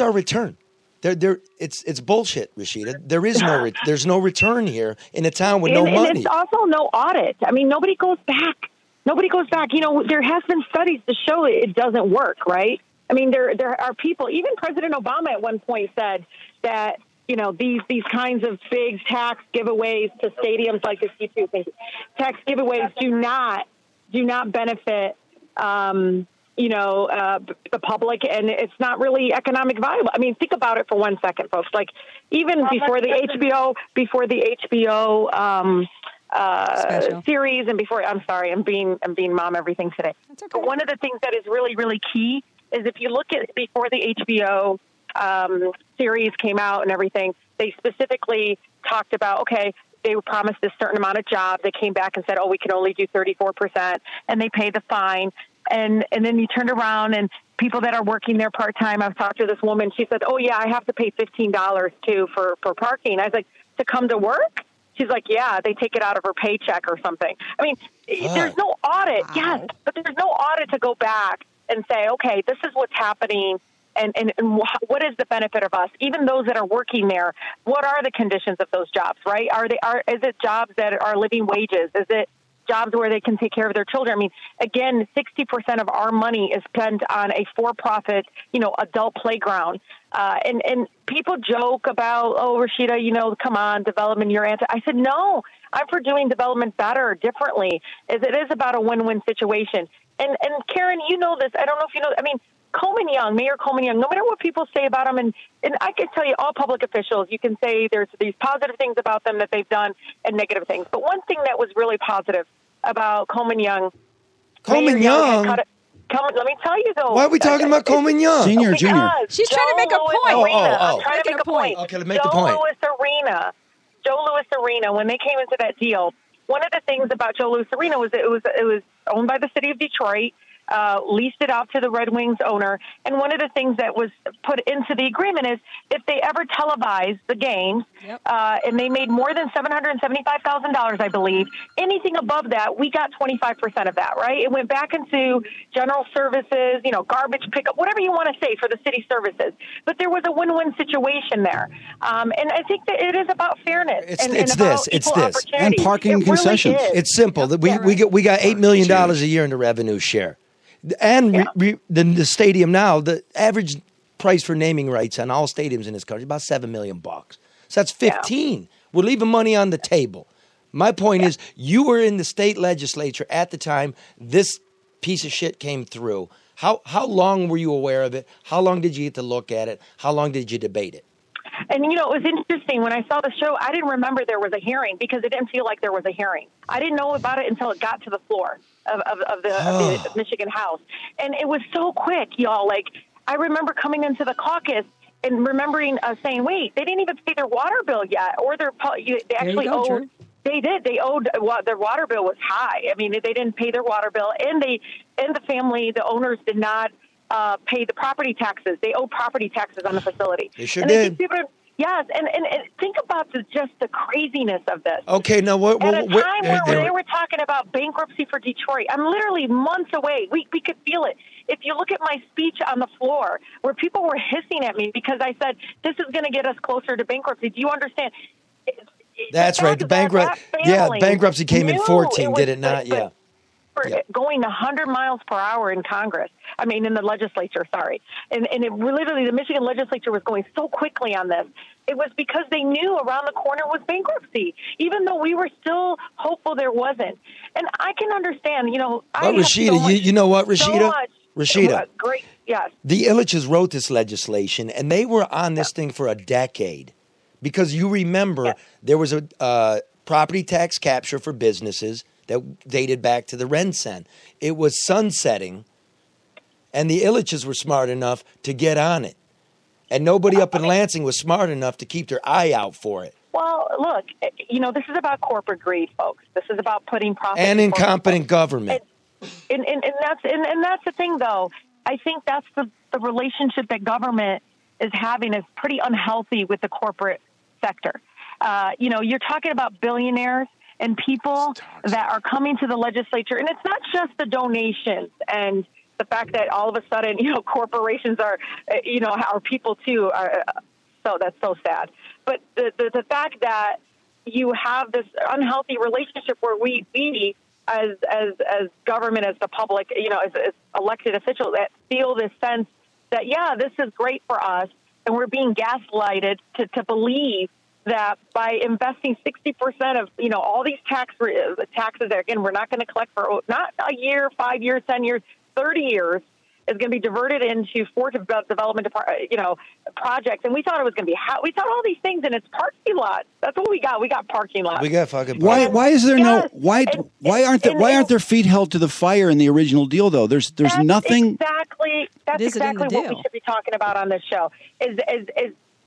our return? It's bullshit, Rashida. There's no return here in a town with no money. And it's also no audit. I mean, nobody goes back. There has been studies to show it doesn't work, right? I mean, there are people, even President Obama at one point said that, these kinds of big tax giveaways to stadiums like this U2 thing, tax giveaways do not benefit the public, and it's not really economic viable. I mean, think about it for 1 second, folks. Even before the HBO series, and before, I'm sorry, I'm being mom everything today. That's okay. But one of the things that is really, really key is if you look at before the HBO series came out and everything, they specifically talked about, okay, they were promised a certain amount of jobs. They came back and said, we can only do 34%, and they pay the fine. And then you turned around, and people that are working there part-time, I've talked to this woman. She said, I have to pay $15 too for parking. I was like, to come to work? She's like, yeah, they take it out of her paycheck or something. I mean, there's no audit. Wow. Yes, but there's no audit to go back and say, okay, this is what's happening. And what is the benefit of us? Even those that are working there, what are the conditions of those jobs, right? Is it jobs that are living wages? Is it jobs where they can take care of their children? I mean, again, 60% of our money is spent on a for-profit, adult playground. And people joke about, Rashida, come on, development, your answer. I said, no, I'm for doing development better, differently. It is about a win-win situation. And Karen, you know this. I don't know if you know. I mean, Mayor Coleman Young, no matter what people say about him, and I can tell you all public officials, you can say there's these positive things about them that they've done and negative things. But one thing that was really positive about Coleman Young. Coleman Mayor Young? had let me tell you, though. Why are we talking about Coleman Young? Senior, junior. She's trying to make a point. I'm trying to make a point. Okay, let's make the point. Joe Louis Arena, when they came into that deal, one of the things about Joe Louis Arena was it was owned by the city of Detroit, leased it out to the Red Wings owner. And one of the things that was put into the agreement is if they ever televised the games, and they made more than $775,000, I believe, anything above that, we got 25% of that, right? It went back into general services, garbage pickup, whatever you want to say for the city services. But there was a win-win situation there. And I think that it is about fairness. It's about this. opportunity. And parking concessions. Really is. It's simple. We got $8 million a year in the revenue share. And the stadium now, the average price for naming rights on all stadiums in this country is about $7 million. So that's 15. We're leaving money on the table. My point is, you were in the state legislature at the time this piece of shit came through. How long were you aware of it? How long did you get to look at it? How long did you debate it? And, it was interesting. When I saw the show, I didn't remember there was a hearing because it didn't feel like there was a hearing. I didn't know about it until it got to the floor of the Michigan House. And it was so quick, y'all. Like, I remember coming into the caucus and remembering saying, wait, they didn't even pay their water bill yet. Or they actually owed. Drew. They did. They owed their water bill was high. I mean, they didn't pay their water bill. And the family, the owners did not pay the property taxes. They owe property taxes on the facility. They sure did. Yes, and think about just the craziness of this. Okay, now what? At a time where they were talking about bankruptcy for Detroit, I'm literally months away. We could feel it. If you look at my speech on the floor, where people were hissing at me because I said this is going to get us closer to bankruptcy. Do you understand? That's right. The bankruptcy came in 14, did it not? Yeah. Going 100 miles per hour in Congress. I mean, in the legislature, sorry. And it literally, the Michigan legislature was going so quickly on this. It was because they knew around the corner was bankruptcy, even though we were still hopeful there wasn't. And I can understand, But Rashida, you know what, Rashida? Rashida. Great, yes. The Illiches wrote this legislation, and they were on this thing for a decade. Because you remember there was a property tax capture for businesses that dated back to the Rensen. It was sunsetting, and the Illiches were smart enough to get on it. And nobody up in Lansing was smart enough to keep their eye out for it. Well, look, this is about corporate greed, folks. This is about putting profit and incompetent government. And that's the thing, though. I think that's the relationship that government is having is pretty unhealthy with the corporate sector. You're talking about billionaires and people that are coming to the legislature. And it's not just the donations and the fact that all of a sudden, corporations are, our people too. So that's so sad. But the fact that you have this unhealthy relationship where we as government, as the public, as elected officials that feel this sense that, this is great for us. And we're being gaslighted to believe that by investing 60% of, all these taxes that, again, we're not going to collect for not a year, 5 years, 10 years, 30 years, is going to be diverted into development, projects. And we thought it was going to be we thought all these things, and it's parking lots. That's what we got. We got parking lots. We got fucking parking lots. Why is there why aren't there feet held to the fire in the original deal, though? There's nothing. That's exactly what we should be talking about on this show is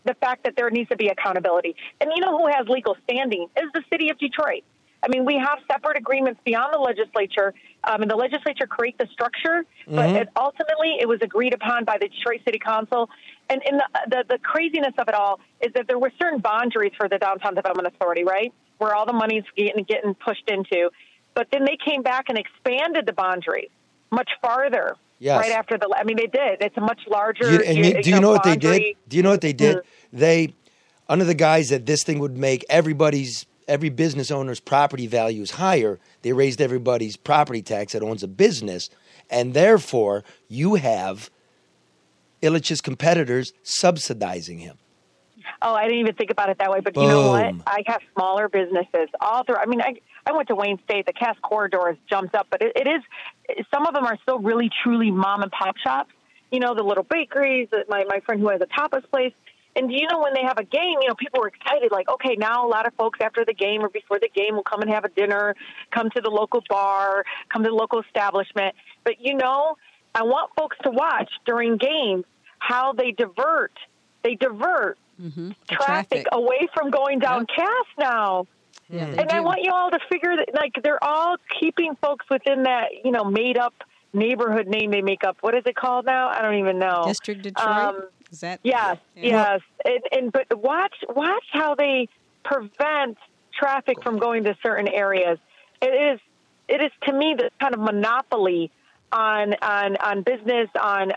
the fact that there needs to be accountability. And who has legal standing is the city of Detroit. I mean, we have separate agreements beyond the legislature, and the legislature creates the structure, but ultimately it was agreed upon by the Detroit City Council. And the craziness of it all is that there were certain boundaries for the Downtown Development Authority, right, where all the money's getting pushed into. But then they came back and expanded the boundaries much farther. Yes. Right after they did. It's a much larger. Do you know what they did? Do you know what they did? They, under the guise that this thing would make every business owner's property values higher, they raised everybody's property tax that owns a business, and therefore you have Illich's competitors subsidizing him. Oh, I didn't even think about it that way. But Boom. You know what? I have smaller businesses all through. I mean, I went to Wayne State. The Cass Corridor has jumped up, but it is. Some of them are still really, truly mom and pop shops. The little bakeries. My friend who has a tapas place. And do you know when they have a game, people are excited, like, okay, now a lot of folks after the game or before the game will come and have a dinner, come to the local bar, come to the local establishment. But, I want folks to watch during games how they divert traffic away from going down Cass now. Yeah, and I want you all to figure that, like, they're all keeping folks within that, made-up neighborhood name they make up. What is it called now? I don't even know. District Detroit? Is that? Yes, yes. But watch how they prevent traffic from going to certain areas. It is to me the kind of monopoly on business, on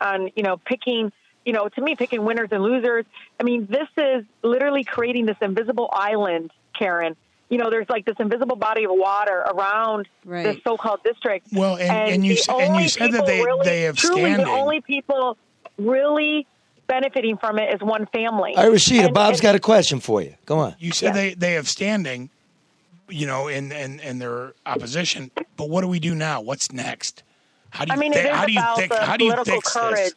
picking. To me, picking winners and losers. I mean, this is literally creating this invisible island, Karen. There's like this invisible body of water around this so-called district. Well, and you said that they have truly standing. The only people really benefiting from it is one family. All right, Rashida, Bob's got a question for you. Go on. You said they have standing, in their opposition. But what do we do now? What's next? How do you fix courage. this?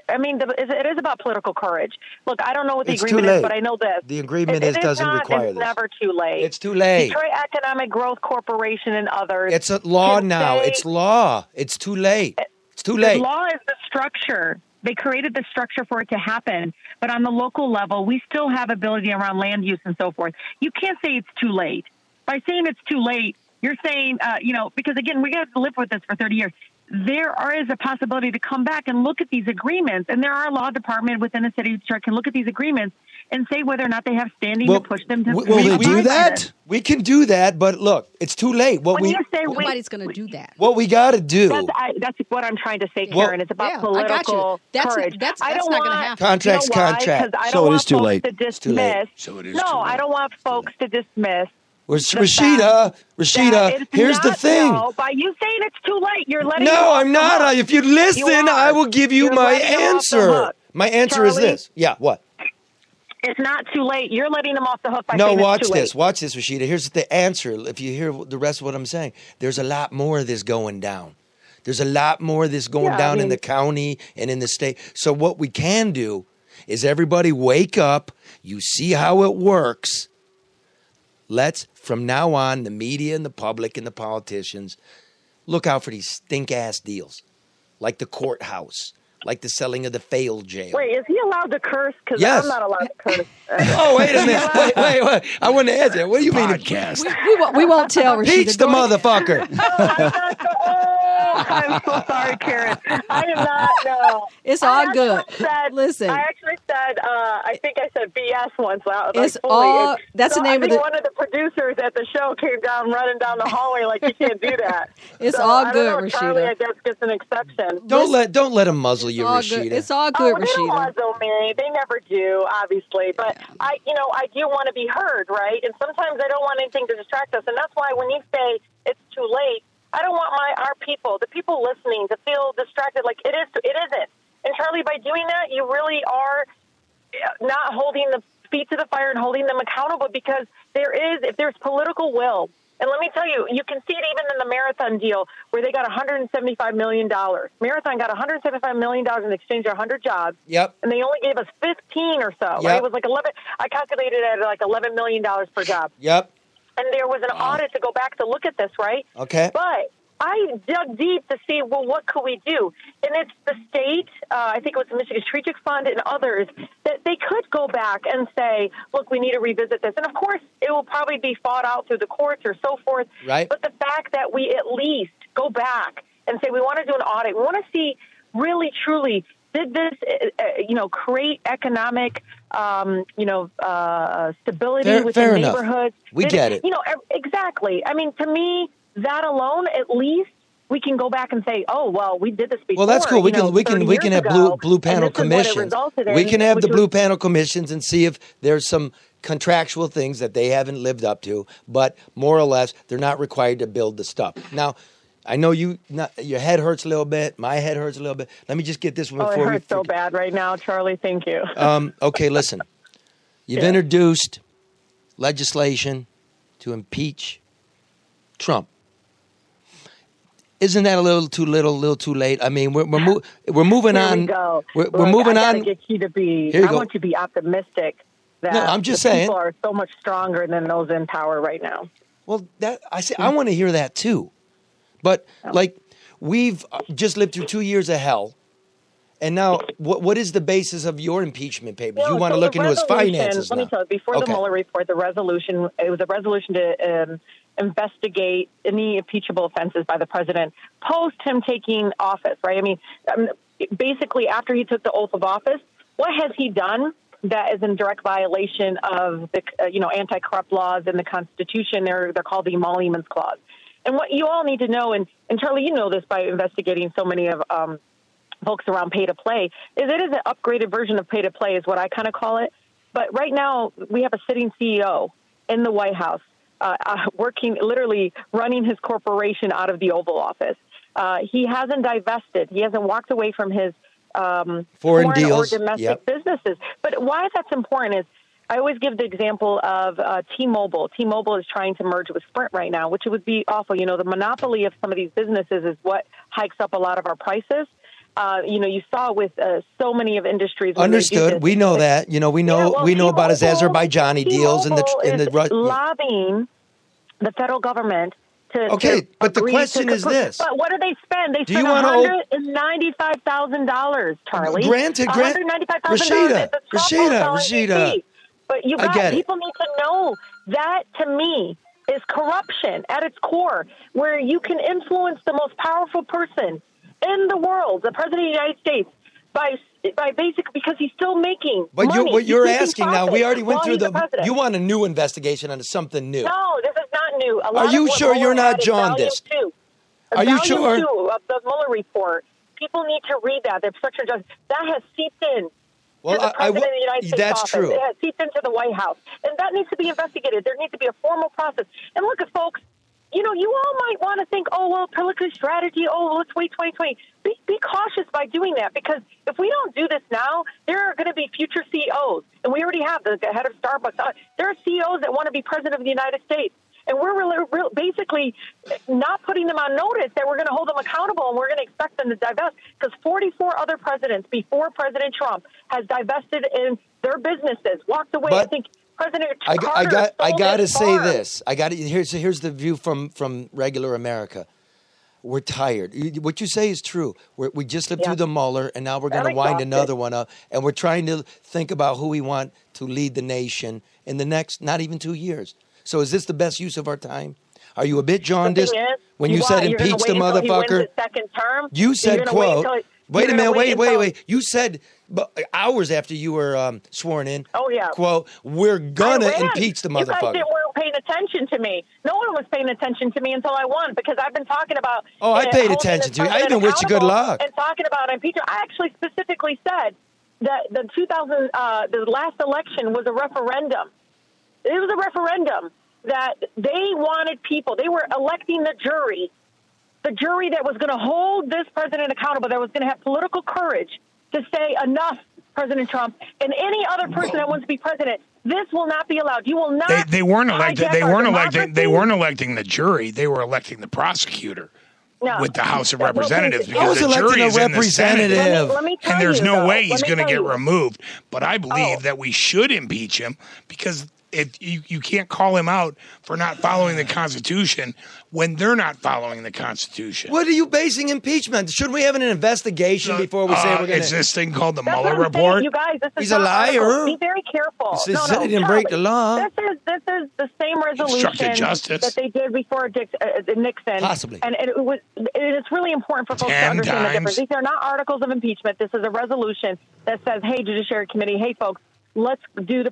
I mean, it is about political courage. Look, I don't know what the It's agreement too late. is, but I know this. The agreement doesn't require it's this. never too late. It's too late. Detroit Economic Growth Corporation and others. It's a law now. It's law. It's too late. It's too late. The law is the structure. They created the structure for it to happen. But on the local level, we still have ability around land use and so forth. You can't say it's too late. By saying it's too late, you're saying, because, again, we have to live with this for 30 years. There is a possibility to come back and look at these agreements. And there are a law department within the city of Detroit can look at these agreements and say whether or not they have standing to push them to. Will they do that? We can do that, but look, it's too late. Nobody's going to do that. What we got to do. That's what I'm trying to say, Karen. It's about political courage. That's I don't not want going to happen. Contract's contract. So it is too late. It's too late. I don't want folks to dismiss. Rashida, here's the thing. No, by you saying it's too late, you're letting. No, I'm not. If you listen, I will give you my answer. My answer is this. Yeah, what? It's not too late. You're letting them off the hook by saying it's too late. Watch this, Rashida. Here's the answer. If you hear the rest of what I'm saying, there's a lot more of this going down. There's a lot more of this going down in the county and in the state. So what we can do is everybody wake up. You see how it works. Let's, from now on, the media and the public and the politicians, look out for these stink-ass deals, like the courthouse, like the selling of the failed jail. Wait, is he allowed to curse? Because Yes. I'm not allowed to curse. Oh, wait a minute. Wait. I want to answer. What do you mean? Podcast. We won't tell Rashida. Peach the motherfucker. I'm so sorry, Karen. I am not. No, it's all good. Listen, I actually said. I think I said BS once. It's all. That's the name of the. One of the producers at the show came down, running down the hallway like you can't do that. It's all good, I don't know, Rashida. Charlie, I guess gets an exception. Don't let him muzzle you, Rashida. Good. It's all good, They Rashida. don't muzzle me. They never do, obviously. But I do want to be heard, right? And sometimes I don't want anything to distract us, and that's why when you say it's too late, I don't want our people, the people listening, to feel distracted. Like it isn't. And Charlie, by doing that, you really are not holding the feet to the fire and holding them accountable, because if there's political will. And let me tell you, you can see it even in the Marathon deal where they got $175 million. Marathon got $175 million in exchange for 100 jobs. Yep. And they only gave us 15 or so. Yep. Right? It was like 11. I calculated it at like $11 million per job. Yep. And there was an audit to go back to look at this, right? Okay. But I dug deep to see, well, what could we do? And it's the state, I think it was the Michigan Strategic Fund and others, that they could go back and say, look, we need to revisit this. And, of course, it will probably be fought out through the courts or so forth. Right. But the fact that we at least go back and say we want to do an audit, we want to see really, truly, did this, create economic, stability within neighborhoods? We get it. Exactly. I mean, to me, that alone, at least we can go back and say, oh, well, we did this before. Well, that's cool. We can have blue panel commissions. We can have the blue panel commissions and see if there's some contractual things that they haven't lived up to, but more or less, they're not required to build the stuff. Now, I know your head hurts a little bit. My head hurts a little bit. Let me just get this one before it hurts so bad right now, Charlie. Thank you. Okay, listen. You've introduced legislation to impeach Trump. Isn't that a little too little, a little too late? I mean, we're moving Here on. we go. We're Look, moving I on. gotta get you to be. Here you I go. want you to be optimistic that No, I'm just the saying. people are so much stronger than those in power right now. Well, I want to hear that too, but like we've just lived through 2 years of hell, and now what is the basis of your impeachment papers? You want to look into his finances Let now. me tell you, before the Mueller report, it was a resolution to investigate any impeachable offenses by the president post him taking office, right? I mean, basically after he took the oath of office, what has he done that is in direct violation of the anti-corrupt laws in the Constitution? They're called the Emoluments Clause. And what you all need to know, and Charlie, you know this by investigating so many of folks around pay-to-play, is it is an upgraded version of pay-to-play is what I kind of call it. But right now we have a sitting CEO in the White House working, literally running his corporation out of the Oval Office. He hasn't divested. He hasn't walked away from his foreign deals or domestic businesses. But why that's important is I always give the example of T-Mobile. T-Mobile is trying to merge with Sprint right now, which would be awful. You know, the monopoly of some of these businesses is what hikes up a lot of our prices. You saw with so many of industries. Understood. We know that. You know, we know about his Azerbaijani deals and the lobbying the federal government to. Okay, to but the agree question to is this: But what do they spend? They Do you spend wanna $195,000, Charlie. Granted, $195,000. Rashida. But you guys, people need to know that to me is corruption at its core, where you can influence the most powerful person in the world, the president of the United States, by basic because he's still making money. What you're He's asking now, we already went through president. you want a new investigation into something new. No, this is not new. Are you sure you're not jaundiced? Are you sure? Volume 2 of the Mueller report. People need to read that. The obstruction of justice that has seeped in. Well, to the president of the United States that's office. true. It has seeped into the White House, and that needs to be investigated. There needs to be a formal process. And look at folks. You know, you all might want to think, oh, well, political strategy, let's wait 2020. Be cautious by doing that, because if we don't do this now, there are going to be future CEOs, and we already have the head of Starbucks. There are CEOs that want to be president of the United States, and we're basically not putting them on notice that we're going to hold them accountable, and we're going to expect them to divest, because 44 other presidents before President Trump has divested in their businesses, walked away. But I think President I Carter got to sold his say farm. this. Here's the view from regular America. We're tired. What you say is true. We just lived through the Mueller, and now we're going to wind another one up, and we're trying to think about who we want to lead the nation in the next not even 2 years. So is this the best use of our time? Are you a bit jaundiced when you said impeach the motherfucker? Second term? You said, quote, wait a minute, wait. You said hours after you were sworn in, quote, we're going to impeach the motherfucker. You guys weren't paying attention to me. No one was paying attention to me until I won, because I've been talking about I paid attention to you. I even wish you good luck. And talking about impeachment. I actually specifically said that the last election was a referendum. It was a referendum that they wanted people. They were electing the jury that was going to hold this president accountable, that was going to have political courage to say enough, President Trump, and any other person that wants to be president. This will not be allowed. You will not. They weren't elected. They weren't electing. They weren't electing the jury. They were electing the prosecutor with the House of Representatives, because the jury is in the Senate, and there's no way he's going to get removed. But I believe that we should impeach him, because you can't call him out for not following the Constitution when they're not following the Constitution. What are you basing impeachment? Should we have an investigation before we say we're going to... It's this thing called the Mueller report. You guys, this is He's a liar. Be very careful. He didn't break the law. This is the same resolution that they did before Nixon. Possibly. And it's really important for folks to understand the difference. These are not articles of impeachment. This is a resolution that says, hey, Judiciary Committee, hey, folks, let's do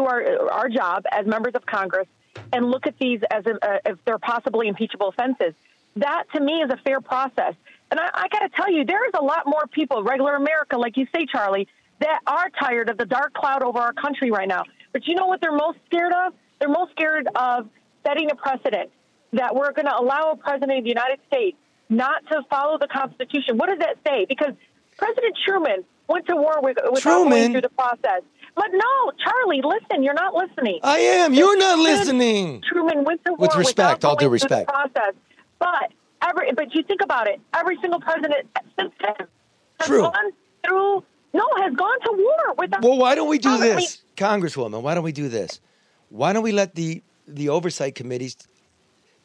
our job as members of Congress and look at these as if they're possibly impeachable offenses. That, to me, is a fair process. And I got to tell you, there is a lot more people, regular America, like you say, Charlie, that are tired of the dark cloud over our country right now. But you know what they're most scared of? They're most scared of setting a precedent that we're going to allow a president of the United States not to follow the Constitution. What does that say? Because President Truman went to war without going through the process. But no, Charlie, listen, you're not listening. I am. You're not listening. Truman went to war with respect, all due without going respect. through the process. But But you think about it. Every single president since then has True. has gone to war with. Well, why don't we do this, Congresswoman? Why don't we do this? Why don't we let the oversight committees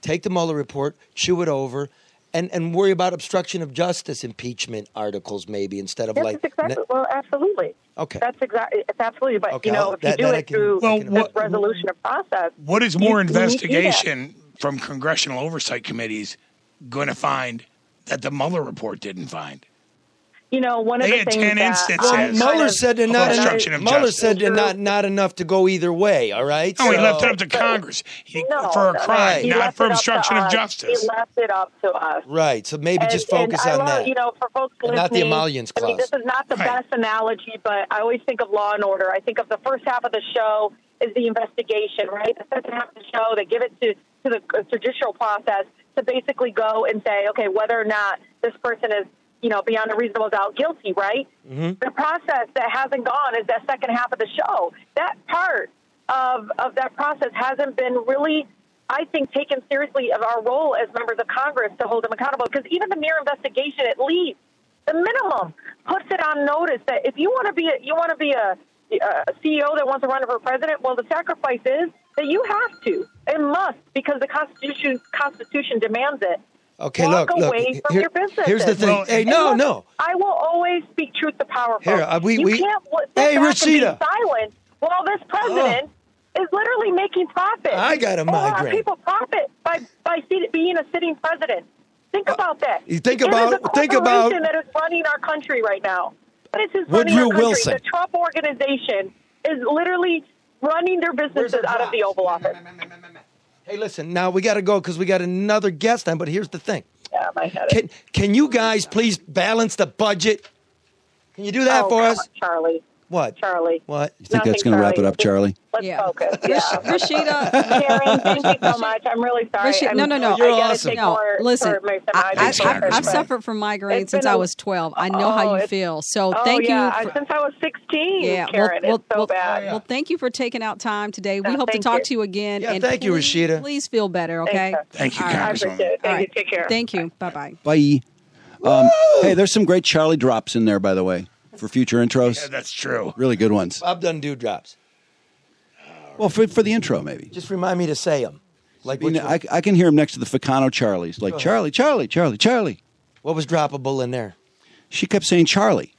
take the Mueller report, chew it over, and worry about obstruction of justice impeachment articles maybe instead of well, absolutely. Okay. It's absolutely. But Okay, if you do it through this resolution of process, what is more investigation from congressional oversight committees going to find that the Mueller report didn't find? One of they the had things 10 instances. Mueller said they're not obstruction of Mueller justice. said they're not enough to go either way. All right. No, he left it up to Congress for a crime, not for obstruction of justice. He left it up to us. Right. So maybe just focus on that. For folks listening, not the emollients clause. I mean, this is not the best analogy, but I always think of Law and Order. I think of the first half of the show is the investigation, right? The second half of the show, they give it to the judicial process to basically go and say, okay, whether or not this person is, beyond a reasonable doubt guilty, right? Mm-hmm. The process that hasn't gone is that second half of the show. That part of that process hasn't been really, I think, taken seriously of our role as members of Congress to hold them accountable. Because even the mere investigation, at least, the minimum, puts it on notice that if you want to be a CEO that wants to run for president, well, the sacrifice is that you have to and must, because the Constitution demands it. Okay, Walk look. away from your business. Here's the thing. Hey, no. I will always speak truth to power. Here, you can't sit back Rashida. and be silent while this president is literally making profit. I got a migraine. People profit by being a sitting president. Think about that. Think about that is running our country right now. But it's just running our country. Wilson. The Trump organization is literally running their businesses out of the Oval Office. Hey, listen, now we got to go because we got another guest on, but here's the thing. Yeah, my head. Can you guys please balance the budget? Can you do that for us? Charlie. What? Charlie. What? You think that's going to wrap it up, Charlie? Let's focus. Yeah. Rashida. Karen, thank you so much. I'm really sorry. No. You're awesome. Listen, I've suffered from migraines since I was 12. I know how you feel. So thank you. Since I was 16, Karen. It's so bad. Well, thank you for taking out time today. We hope to talk to you again. Yeah, and thank you, Rashida. Please feel better, okay? Thank you, I appreciate it. Thank you. Take care. Thank you. Bye-bye. Bye. Hey, there's some great Charlie drops in there, by the way, for future intros. Yeah, that's true. Really good ones. Bob done dewdrops. Well, for the intro, maybe. Just remind me to say them. Like I can hear him next to the Ficano Charlies. Like, Charlie, Charlie, Charlie, Charlie. What was droppable in there? She kept saying Charlie.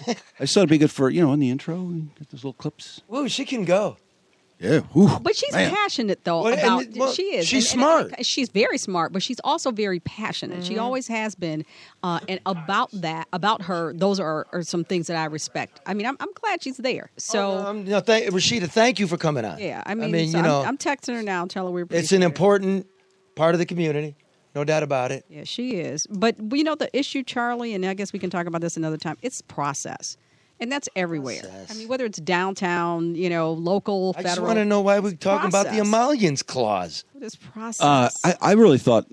I just thought it'd be good for, in the intro, get those little clips. Whoa, she can go. Yeah. Ooh, but she's man. passionate, though. She is. She's smart. She's very smart, but she's also very passionate. She always has been. And about her, those are some things that I respect. I mean, I'm glad she's there. So, Rashida, thank you for coming on. Yeah, I'm texting her now, tell her we appreciate it's an important part of the community. No doubt about it. Yeah, she is. But, the issue, Charlie, and I guess we can talk about this another time, it's process. And that's everywhere. I mean, whether it's downtown, local, federal. I just want to know why we're talking about the emollients clause. What is process? I really thought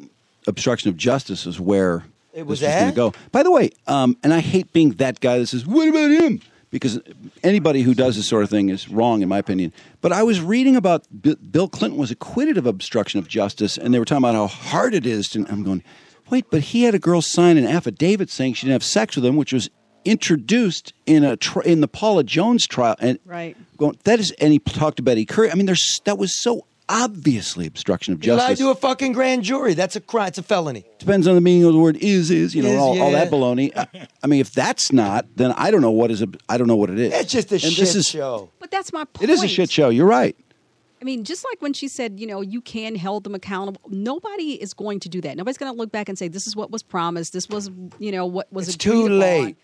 obstruction of justice is where it was going to go. By the way, and I hate being that guy that says, what about him? Because anybody who does this sort of thing is wrong, in my opinion. But I was reading about Bill Clinton was acquitted of obstruction of justice, and they were talking about how hard it is. I'm going, wait, but he had a girl sign an affidavit saying she didn't have sex with him, which was introduced in the Paula Jones trial, and and he talked to Betty Curry. I mean, that was so obviously obstruction of justice. You lied to a fucking grand jury. That's a crime. It's a felony. Depends on the meaning of the word is all that baloney. I mean, if that's not, then I don't know what is. I don't know what it is. It's just a shit show. But that's my point. It is a shit show. You're right. I mean, just like when she said, you can hold them accountable. Nobody is going to do that. Nobody's going to look back and say, this is what was promised. This was, what was. It's too late.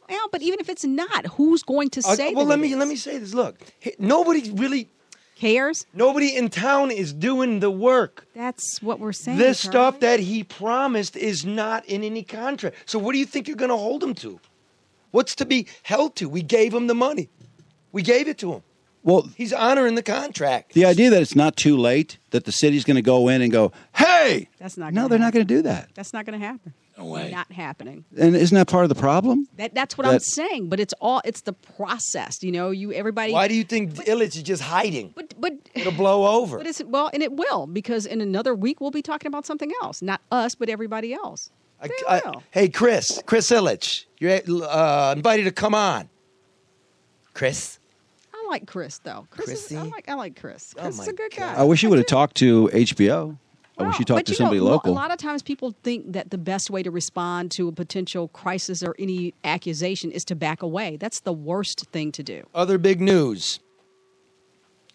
Well, but even if it's not, who's going to say? Well, let me say this. Look, nobody really cares. Nobody in town is doing the work. That's what we're saying. This stuff that he promised is not in any contract. So what do you think you're going to hold him to? What's to be held to? We gave him the money. We gave it to him. Well, he's honoring the contract. The idea that it's not too late, that the city's going to go in and go, hey! That's not. No, they're not going to do that. That's not going to happen. No way. Not happening. And isn't that part of the problem? That's what I'm saying. But it's the process. You know, everybody. Why do you think Illich is just hiding? But it'll blow over. But and it will, because in another week we'll be talking about something else. Not us, but everybody else. Hey, Chris Illich, you're invited to come on. Chris. I like Chris though. I like Chris. Chris is a good guy. I wish he would have talked to HBO. I wish he talked to somebody local. A lot of times people think that the best way to respond to a potential crisis or any accusation is to back away. That's the worst thing to do. Other big news.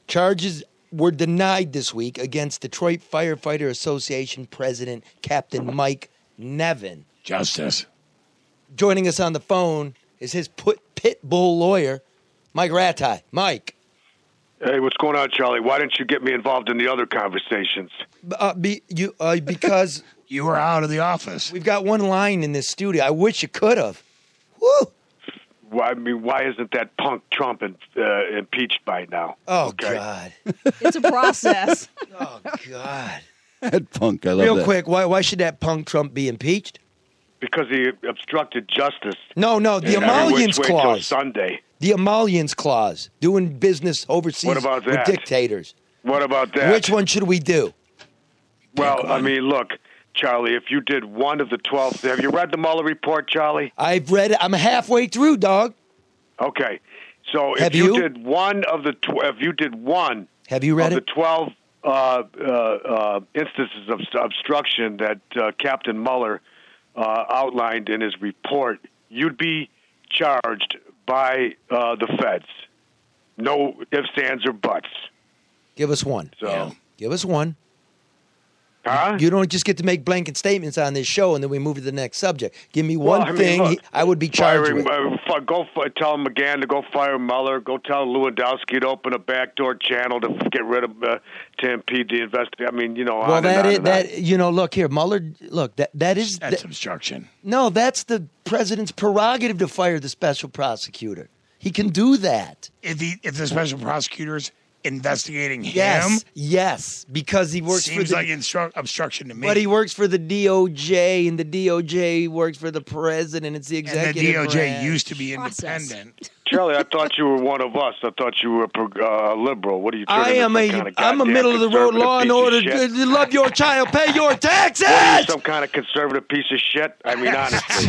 Charges were denied this week against Detroit Firefighter Association President Captain Mike Nevin. Justice. Joining us on the phone is his pit bull lawyer, Mike Ratai. Mike. Hey, what's going on, Charlie? Why didn't you get me involved in the other conversations? Because you were out of the office. We've got one line in this studio. I wish you could have. Woo! Why isn't that punk Trump impeached by now? Oh, okay. God. It's a process. Oh, God. That punk, I love Real that. quick, why should that punk Trump be impeached? Because he obstructed justice. No, the emollients clause. Sunday. The emollients clause, doing business overseas with dictators. What about that? Which one should we do? Well, I mean, look, Charlie, if you did one of the 12, have you read the Mueller report, Charlie? I've read it. I'm halfway through, dog. Okay, so if you did one of the, have you read of the 12 instances of obstruction that Captain Mueller outlined in his report, you'd be charged by the feds. No ifs, ands, or buts. Give us one. Give us one. Huh? You don't just get to make blanket statements on this show and then we move to the next subject. Give me one thing look, I would be charged with. Tell McGahn to go fire Mueller. Go tell Lewandowski to open a backdoor channel to get rid of to impede the investigation. I mean, Well, look here, Mueller. Look, that's obstruction. No, that's the president's prerogative to fire the special prosecutor. He can do that. If the special prosecutor's investigating him? Yes, because he works Seems like obstruction to me. But he works for the DOJ, and the DOJ works for the president. It's the executive And the DOJ branch. used to be independent. Charlie, I thought you were one of us. I thought you were a liberal. What are you? I'm a middle of the road law and order. Love your child, pay your taxes. What are you, some kind of conservative piece of shit? I mean, honestly.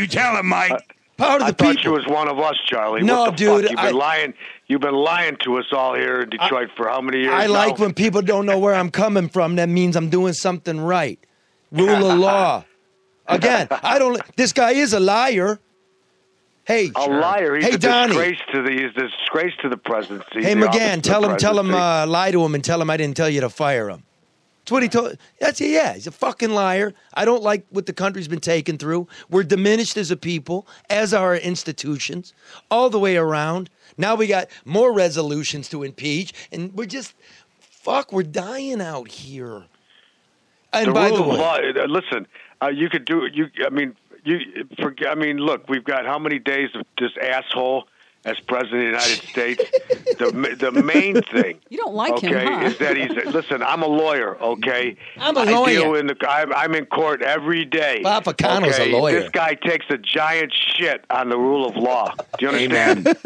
You tell him, Mike. I thought you was one of us, Charlie. No, what the dude, fuck? You've been lying to us all here in Detroit for how many years? I now? like when people don't know where I'm coming from. That means I'm doing something right. Rule of law. Again, this guy is a liar. Hey, a liar. He's hey, a Donnie. disgrace to the presidency. Hey, McGahn, tell him, lie to him and tell him I didn't tell you to fire him. That's what he told. He's a fucking liar. I don't like what the country's been taken through. We're diminished as a people, as are our institutions, all the way around. Now we got more resolutions to impeach, and we're dying out here. And by the way, listen, you could do. Look, we've got how many days of this asshole as president of the United States? The main thing, you don't like him, huh? is that listen, I'm a lawyer, okay? I'm a lawyer. I'm in court every day. Bob Picano's a lawyer. This guy takes a giant shit on the rule of law. Do you understand?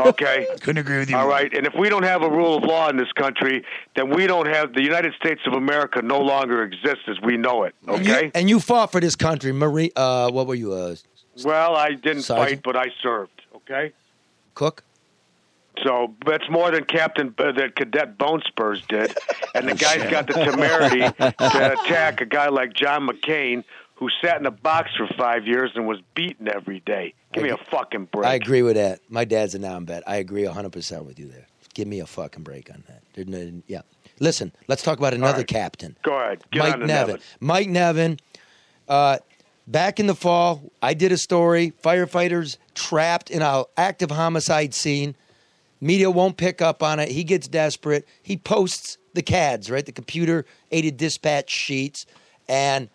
Okay. Couldn't agree with you. All right, and if we don't have a rule of law in this country, then we don't have the United States of America no longer exists as we know it. Okay. And you fought for this country, Marie. What were you? Well, I didn't fight, but I served. Okay. Cook? So that's more than that Cadet Bone Spurs did. And the guy's got the temerity to attack a guy like John McCain, who sat in a box for 5 years and was beaten every day. Give me a fucking break. I agree with that. My dad's a non-vet. I agree 100% with you there. Give me a fucking break on that. Yeah. Listen, let's talk about another captain. Go ahead. Mike Nevin. Mike Nevin. Back in the fall, I did a story. Firefighters trapped in an active homicide scene. Media won't pick up on it. He gets desperate. He posts the CADs, right? The computer-aided dispatch sheets. And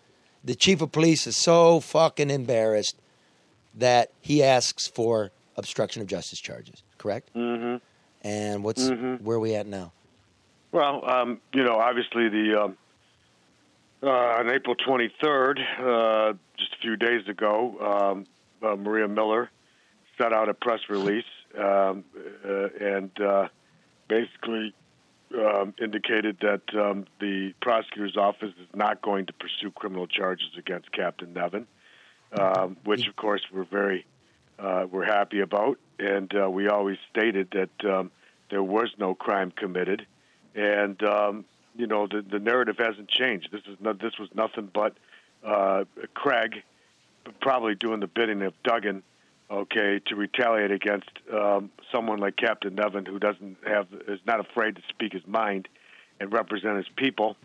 the chief of police is so fucking embarrassed that he asks for obstruction of justice charges. Correct? Mm-hmm. And where are we at now? Well, obviously the On April 23rd, just a few days ago, Maria Miller set out a press release and basically indicated that the prosecutor's office is not going to pursue criminal charges against Captain Nevin, which, of course, we're happy about. And we always stated that there was no crime committed. And, the narrative hasn't changed. This was nothing but Craig probably doing the bidding of Duggan, okay, to retaliate against someone like Captain Nevin, who is not afraid to speak his mind and represent his people.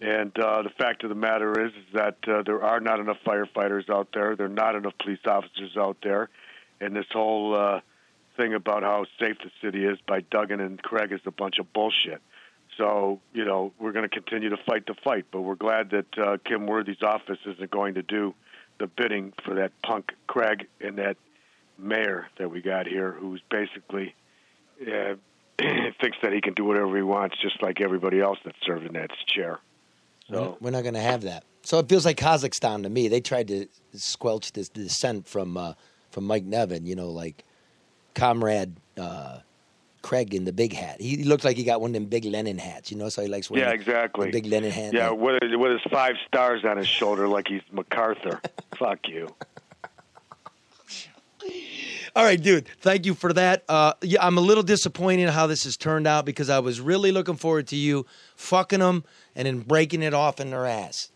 And the fact of the matter is that there are not enough firefighters out there. There are not enough police officers out there. And this whole thing about how safe the city is by Duggan and Craig is a bunch of bullshit. So, we're going to continue to fight the fight, but we're glad that Kim Worthy's office isn't going to do the bidding for that punk Craig and that mayor that we got here, who's basically thinks that he can do whatever he wants, just like everybody else that's served in that chair. So we're not going to have that. So it feels like Kazakhstan to me. They tried to squelch this dissent from Mike Nevin, like Comrade Craig in the big hat. He looked like he got one of them big Lenin hats, so he likes wearing exactly. the big Lenin hat. Yeah, with his 5 stars on his shoulder like he's MacArthur. Fuck you. All right, dude. Thank you for that. I'm a little disappointed in how this has turned out because I was really looking forward to you fucking them and then breaking it off in their ass.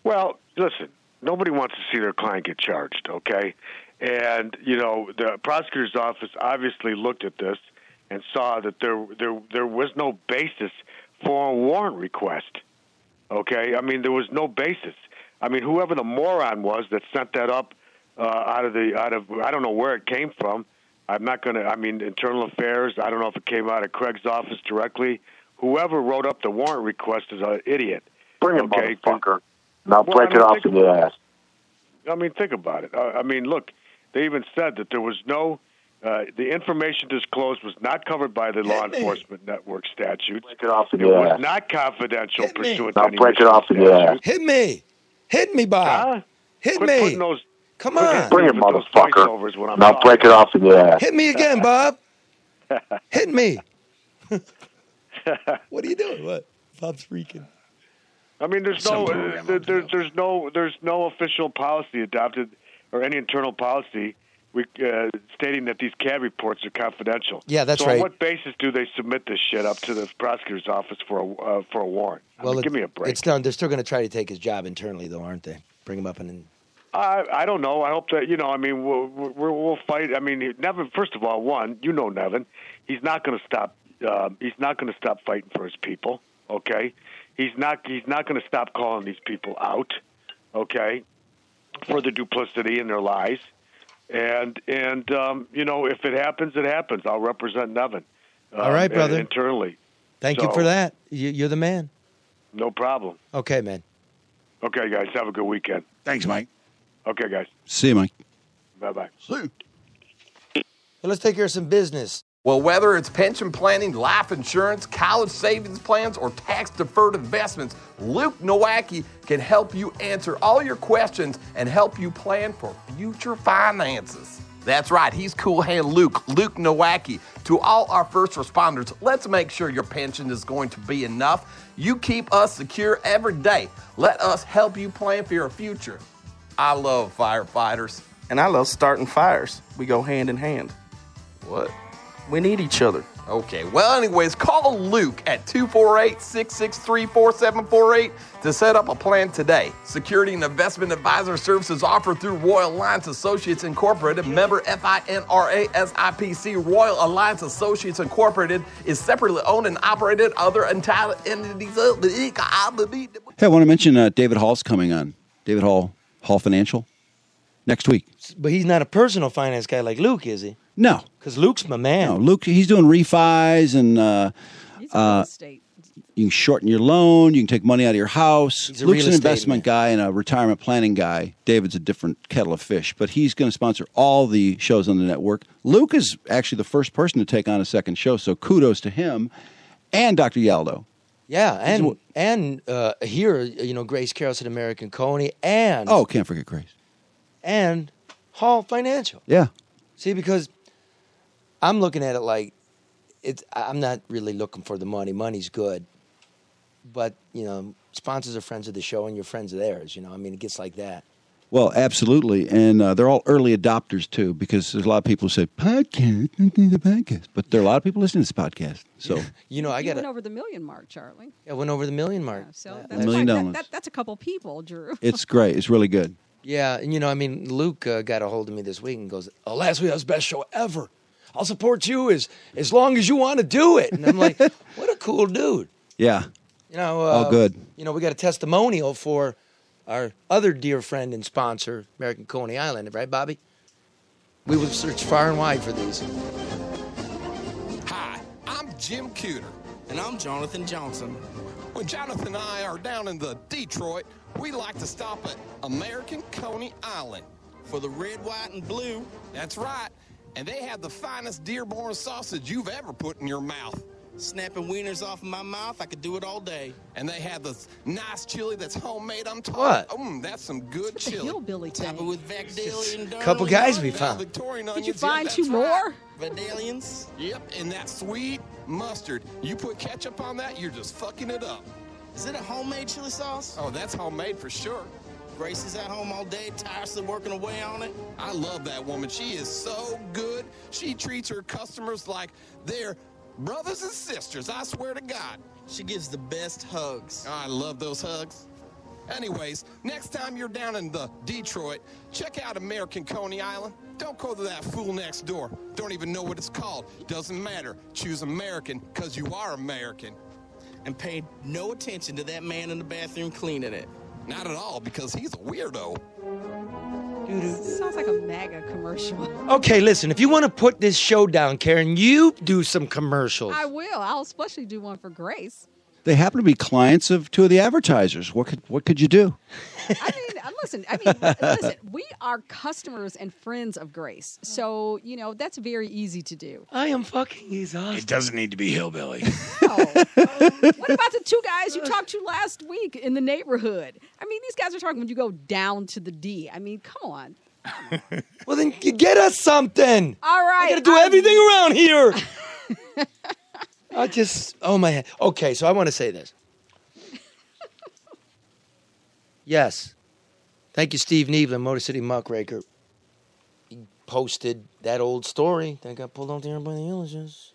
Well, listen, nobody wants to see their client get charged, okay? And, the prosecutor's office obviously looked at this and saw that there was no basis for a warrant request, okay? I mean, there was no basis. I mean, whoever the moron was that sent that up out of I don't know where it came from. I'm not going to, Internal Affairs, I don't know if it came out of Craig's office directly. Whoever wrote up the warrant request is an idiot. Bring it, motherfucker. Now break it off in your ass. Think about it. Look, they even said that there was no, the information disclosed was not covered by the law enforcement network statutes. Break it off in it your was ass. not confidential pursuant now to any break it off in your ass. Hit me, Bob. Hit Quit me. putting those, Come on. Bring it, motherfucker. Now break it off in your ass. Hit me again, Bob. Hit me. What are you doing? What? Bob's freaking. There's no official policy adopted or any internal policy stating that these CAD reports are confidential. Yeah, that's so right. On what basis do they submit this shit up to the prosecutor's office for a warrant? Well, give me a break. It's done. They're still going to try to take his job internally, though, aren't they? Bring him up and. I don't know. I hope that we'll fight. Nevin. First of all, Nevin, he's not going to stop. He's not going to stop fighting for his people. Okay, he's not going to stop calling these people out. Okay, for the duplicity in their lies, and if it happens, it happens. I'll represent Nevin. All right, brother. Internally. Thank you for that. You're the man. No problem. Okay, man. Okay, guys. Have a good weekend. Thanks, Mike. Okay, guys. See you, Mike. Bye-bye. See you. Well, let's take care of some business. Well, whether it's pension planning, life insurance, college savings plans, or tax-deferred investments, Luke Nowacki can help you answer all your questions and help you plan for future finances. That's right, he's Cool Hand Luke Nowacki. To all our first responders, let's make sure your pension is going to be enough. You keep us secure every day. Let us help you plan for your future. I love firefighters. And I love starting fires. We go hand in hand. What? We need each other. Okay, well, anyways, call Luke at 248-663-4748 to set up a plan today. Security and investment advisor services offered through Royal Alliance Associates Incorporated, member FINRA SIPC. Royal Alliance Associates Incorporated is separately owned and operated other entitled entities. Hey, I want to mention David Hall's coming on. David Hall Financial, next week. But he's not a personal finance guy like Luke, is he? No. Because Luke's my man. No, Luke, he's doing refis and real estate. You can shorten your loan. You can take money out of your house. He's a Luke's real an estate investment guy and a retirement planning guy. David's a different kettle of fish, but he's going to sponsor all the shows on the network. Luke is actually the first person to take on a second show, so kudos to him and Dr. Yaldo. Yeah, and here, Grace Carroll at American Coney, and can't forget Grace, and Hall Financial. Yeah. See, because I'm looking at it like I'm not really looking for the money. Money's good, but sponsors are friends of the show, and you're friends of theirs. It gets like that. Well, absolutely, and they're all early adopters too, because there's a lot of people who say podcast, but there are a lot of people listening to this podcast. So I got went over the million mark, Charlie. Yeah, went over the million mark. Yeah, so $1 million. That's a couple people, Drew. It's great. It's really good. Yeah, and Luke got a hold of me this week and goes, "Oh, last week that was the best show ever. I'll support you as long as you want to do it." And I'm like, "What a cool dude." Yeah. All good. We got a testimonial for our other dear friend and sponsor, American Coney Island, right, Bobby? We will search far and wide for these. Hi, I'm Jim Cooter. And I'm Jonathan Johnson. When Jonathan and I are down in the Detroit, we like to stop at American Coney Island. For the red, white, and blue. That's right. And they have the finest Dearborn sausage you've ever put in your mouth. Snapping wieners off of my mouth, I could do it all day. And they have this nice chili that's homemade. I'm talking. What? That's some good What's chili. The hillbilly Top it with Vidalian. A couple guys we found. Victorian Did onions. you find that's two more? Vidalians. Yep, and that sweet mustard. You put ketchup on that, you're just fucking it up. Is it a homemade chili sauce? Oh, that's homemade for sure. Grace is at home all day, tirelessly working away on it. I love that woman. She is so good. She treats her customers like they're brothers and sisters, I swear to God. She gives the best hugs. I love those hugs. Anyways, next time you're down in the Detroit, check out American Coney Island. Don't go to that fool next door. Don't even know what it's called. Doesn't matter. Choose American, because you are American. And pay no attention to that man in the bathroom cleaning it. Not at all, because he's a weirdo. Sounds like a MAGA commercial. Okay, listen, if you want to put this show down, Karen, you do some commercials. I will. I'll especially do one for Grace. They happen to be clients of two of the advertisers. What could you do? Listen, we are customers and friends of Grace. So, that's very easy to do. I am fucking exhausted. It doesn't need to be hillbilly. What about the two guys you talked to last week in the neighborhood? These guys are talking when you go down to the D. Come on. Well, then you get us something. All right. I got to do everything around here. Oh my head. Okay, so I want to say this. Yes. Thank you, Steve Neveland, Motor City Muckraker. He posted that old story that got pulled off the air by the Illusions.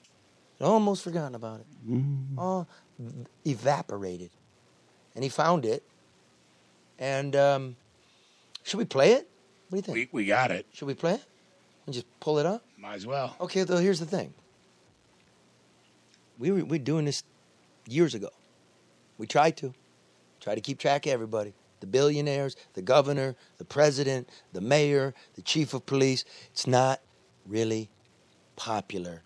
Almost forgotten about it. Mm. Oh, evaporated. And he found it. And should we play it? What do you think? We got it. Should we play it? And just pull it up? Might as well. Okay, though, here's the thing. We're doing this years ago. We tried to keep track of everybody. The billionaires, the governor, the president, the mayor, the chief of police. It's not really popular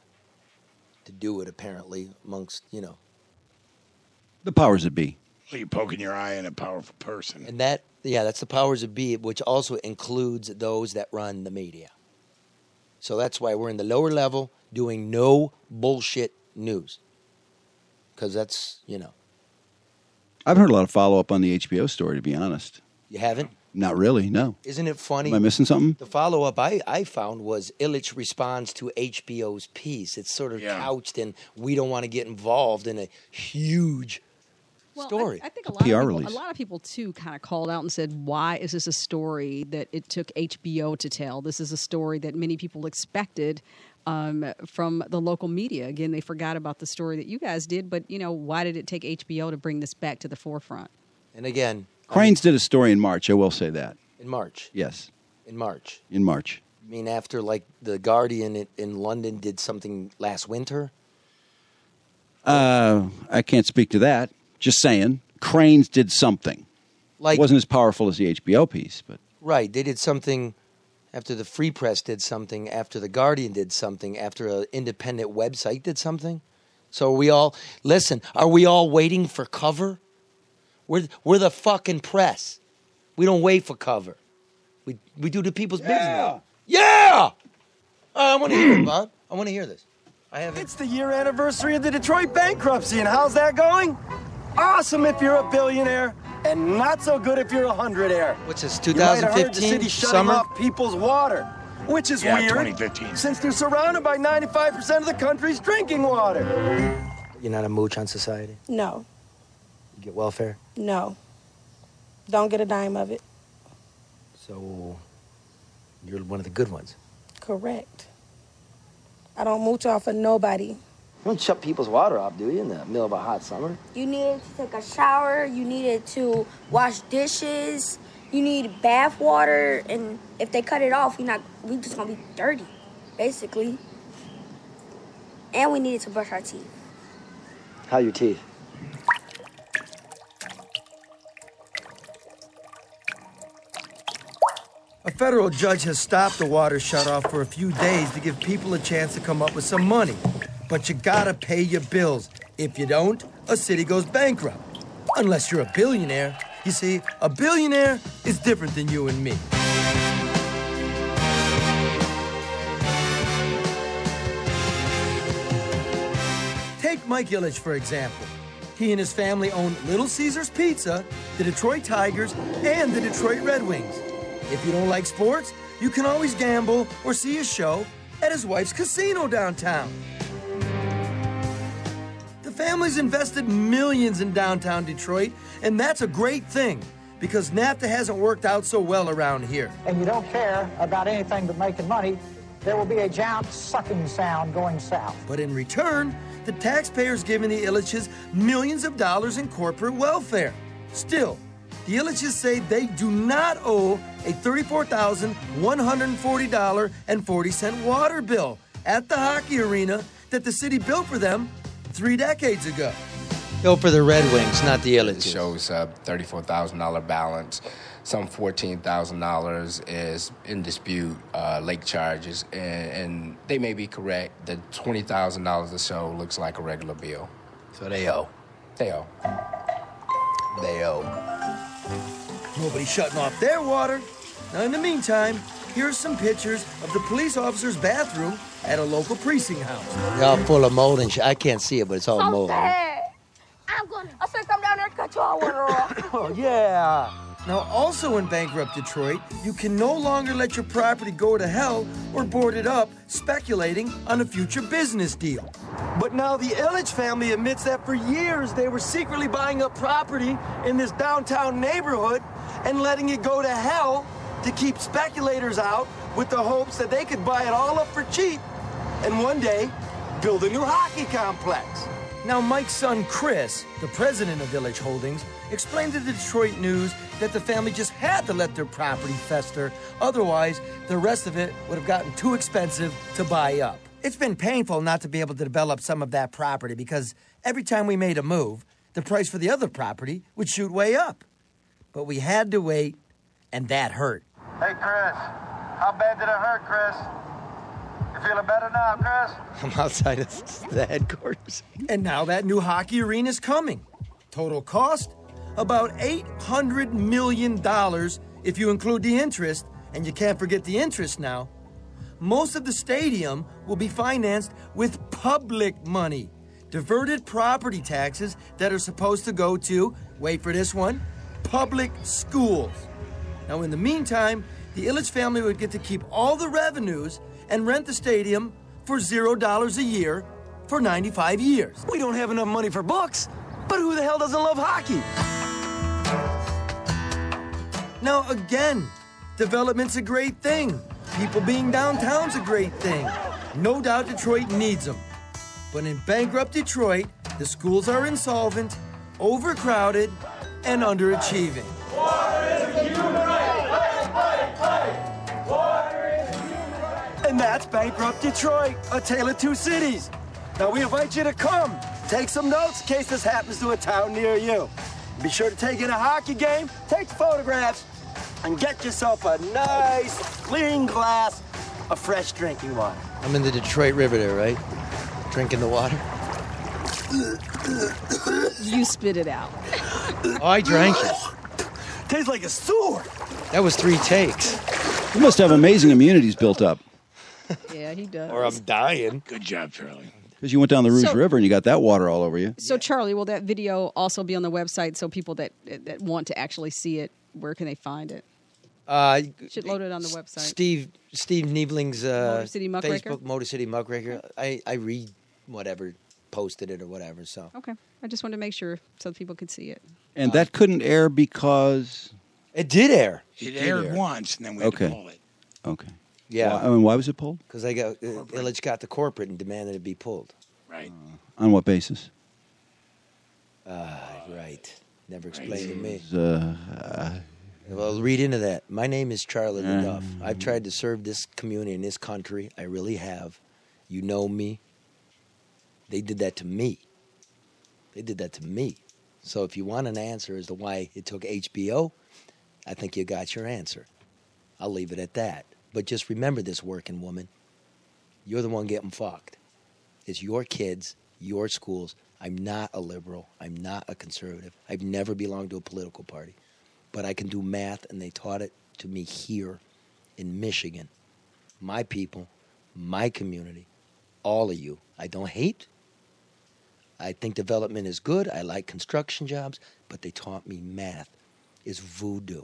to do it, apparently, amongst, The powers that be. Well, you're poking your eye in a powerful person. And that's the powers that be, which also includes those that run the media. So that's why we're in the lower level doing no bullshit news. Because that's, I've heard a lot of follow-up on the HBO story, to be honest. You haven't? Not really, no. Isn't it funny? Am I missing something? The follow-up I found was Illich responds to HBO's piece. It's sort of couched in, we don't want to get involved in a huge story. I think a lot of people, too, kind of called out and said, why is this a story that it took HBO to tell? This is a story that many people expected from the local media. Again, they forgot about the story that you guys did, but, why did it take HBO to bring this back to the forefront? And again... Cranes did a story in March, I will say that. In March? Yes. In March? In March. You mean after, The Guardian in London did something last winter? I can't speak to that. Just saying, Cranes did something. It wasn't as powerful as the HBO piece, but... Right, they did something after the Free Press did something, after the Guardian did something, after an independent website did something. So are we all waiting for cover? We're the fucking press. We don't wait for cover. We do the people's business. Yeah! I want to hear it, Bob. I want to hear this. It's the year anniversary of the Detroit bankruptcy, and how's that going? awesome if you're a billionaire, and not so good if you're a hundredaire. What's this, You might have heard the 2015 city shutting summer? off people's water, which is Yeah, weird, 2015. since they're surrounded by 95% of the country's drinking water. You're not a mooch on society? No, You get welfare? no. Don't get a dime of it. So you're one of the good ones. Correct. I don't mooch off of nobody. You don't shut people's water off, do you, in the middle of a hot summer? You needed to take a shower, you needed to wash dishes, you need bath water, and if they cut it off, we just gonna be dirty, basically. And we needed to brush our teeth. How are your teeth? A federal judge has stopped the water shutoff for a few days to give people a chance to come up with some money. But you gotta pay your bills. If you don't, a city goes bankrupt. Unless you're a billionaire. You see, a billionaire is different than you and me. Take Mike Ilitch, for example. He and his family own Little Caesars Pizza, the Detroit Tigers, and the Detroit Red Wings. If you don't like sports, you can always gamble or see a show at his wife's casino downtown. The family's invested millions in downtown Detroit, and that's a great thing because NAFTA hasn't worked out so well around here. And you don't care about anything but making money, there will be a giant sucking sound going south. But in return, the taxpayers giving the Ilitches millions of dollars in corporate welfare. Still, the Ilitches say they do not owe a $34,140.40 water bill at the hockey arena that the city built for them 3 decades ago. Go for the Red Wings, not the Ilitches. It shows a $34,000 balance. Some $14,000 is in dispute, lake charges, and they may be correct. The $20,000 or so looks like a regular bill. So they owe. They owe. They owe. Nobody's shutting off their water. Now, in the meantime, here's some pictures of the police officer's bathroom at a local precinct house. Y'all full of mold and shit. I can't see it, but it's all mold. I said come down there and cut your water off. Oh, yeah. Now, also in bankrupt Detroit, you can no longer let your property go to hell or board it up, speculating on a future business deal. But now the Ilitch family admits that for years they were secretly buying up property in this downtown neighborhood and letting it go to hell to keep speculators out with the hopes that they could buy it all up for cheap and one day build a new hockey complex. Now, Mike's son, Chris, the president of Ilitch Holdings, explained to the Detroit News that the family just had to let their property fester. Otherwise, the rest of it would have gotten too expensive to buy up. It's been painful not to be able to develop some of that property because every time we made a move, the price for the other property would shoot way up. But we had to wait, and that hurt. Hey, Chris. How bad did it hurt, Chris? You feeling better now, Chris? I'm outside of the headquarters. And now that new hockey arena's coming. Total cost? About $800 million if you include the interest, and you can't forget the interest now. Most of the stadium will be financed with public money, diverted property taxes that are supposed to go to, wait for this one, public schools. Now, in the meantime, the Ilitch family would get to keep all the revenues and rent the stadium for $0 a year for 95 years. We don't have enough money for books, but who the hell doesn't love hockey? Now, again, development's a great thing. People being downtown's a great thing. No doubt Detroit needs them. But in bankrupt Detroit, the schools are insolvent, overcrowded, and underachieving. Water is a human right. Water is a human right. And that's bankrupt Detroit, a tale of two cities. Now we invite you to come. Take some notes in case this happens to a town near you. Be sure to take in a hockey game, take photographs, and get yourself a nice, clean glass of fresh drinking water. I'm in the Detroit River there, right? Drinking the water. You spit it out. Oh, I drank it. Tastes like a sewer. That was 3 takes. You must have amazing immunities built up. Yeah, he does. Or I'm dying. Good job, Charlie. Because you went down the Rouge River and you got that water all over you. So, Charlie, will that video also be on the website so people that want to actually see it, where can they find it? Should load it on the website. Steve Niebling's Motor City Muckraker? Facebook, Motor City Muckraker. I read whatever, posted it or whatever. So Okay. I just wanted to make sure so people could see it. And that couldn't air because... It did air. It aired once, and then we had to pull it. Okay. Yeah. Why was it pulled? Because Illich got the corporate and demanded it be pulled. Right. On what basis? Right. Never explained to me. Uh, Well, read into that. My name is Charlie LeDuff. I've tried to serve this community and this country. I really have. You know me. They did that to me. So if you want an answer as to why it took HBO, I think you got your answer. I'll leave it at that. But just remember this, working woman. You're the one getting fucked. It's your kids, your schools. I'm not a liberal. I'm not a conservative. I've never belonged to a political party. But I can do math, and they taught it to me here in Michigan. My people, my community, all of you. I don't hate. I think development is good. I like construction jobs. But they taught me math is voodoo.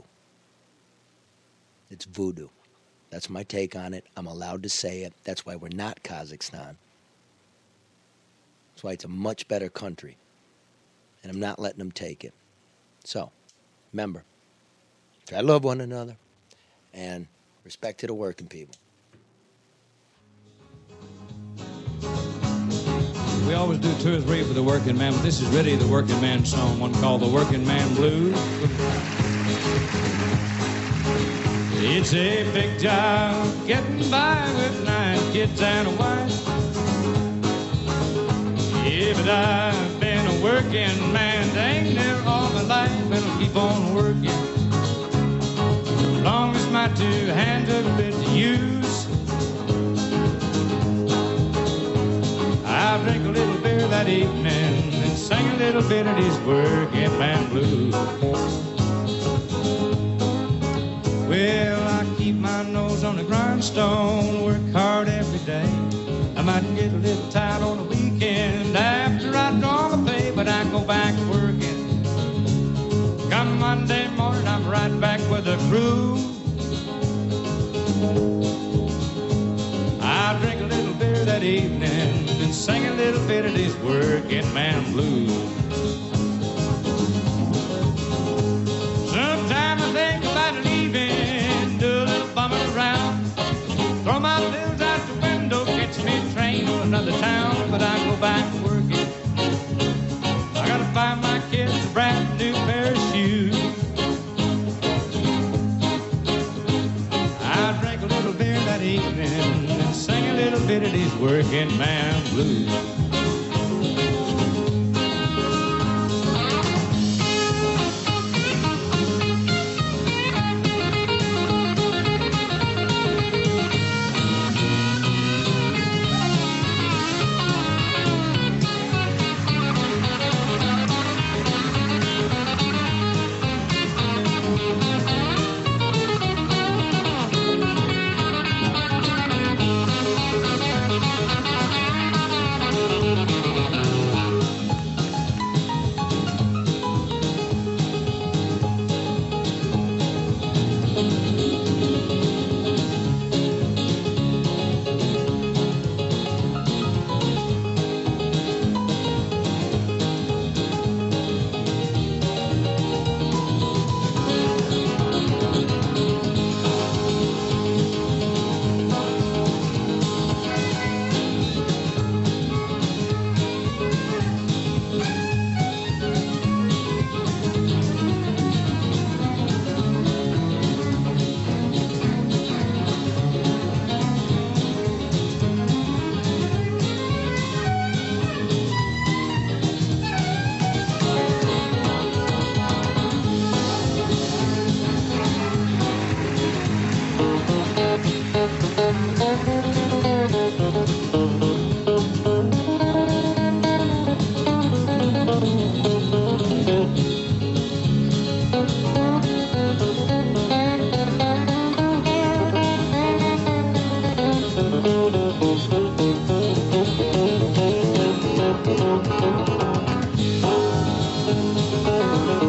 It's voodoo. That's my take on it. I'm allowed to say it. That's why we're not Kazakhstan. That's why it's a much better country. And I'm not letting them take it. So, remember, try to love one another and respect to the working people. We always do 2 or 3 for the working man, but this is really the working man song, one called The Working Man Blues. It's a big job getting by with 9 kids and a wife. Yeah, but I've been a working man dang near all my life, and I'll keep on working as long as my 2 hands are fit to use. I'll drink a little beer that evening and sing a little bit of these working man blues. Well, I keep my nose on the grindstone, work hard every day. I might get a little tired on the weekend after I draw my pay, but I go back working. Come Monday morning, I'm right back with the crew. I'll drink a little beer that evening and sing a little bit of these working man blues. Sometimes I think about leaving, do a little bumming around, throw my bills out the window, catch me a train to another town, but I go back working. I gotta buy my kids a brand new pair of shoes. I'll drink a little beer that evening and sing a little bit of these working man blues.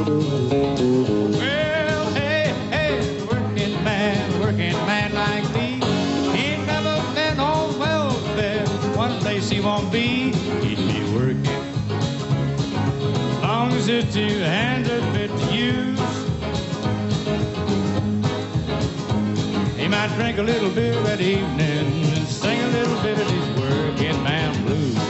Well, hey, hey, working man like me, he ain't never been on welfare. One place he won't be, he'd be working. As long as his two hands are fit to use, he might drink a little beer that evening and sing a little bit of these working man blues.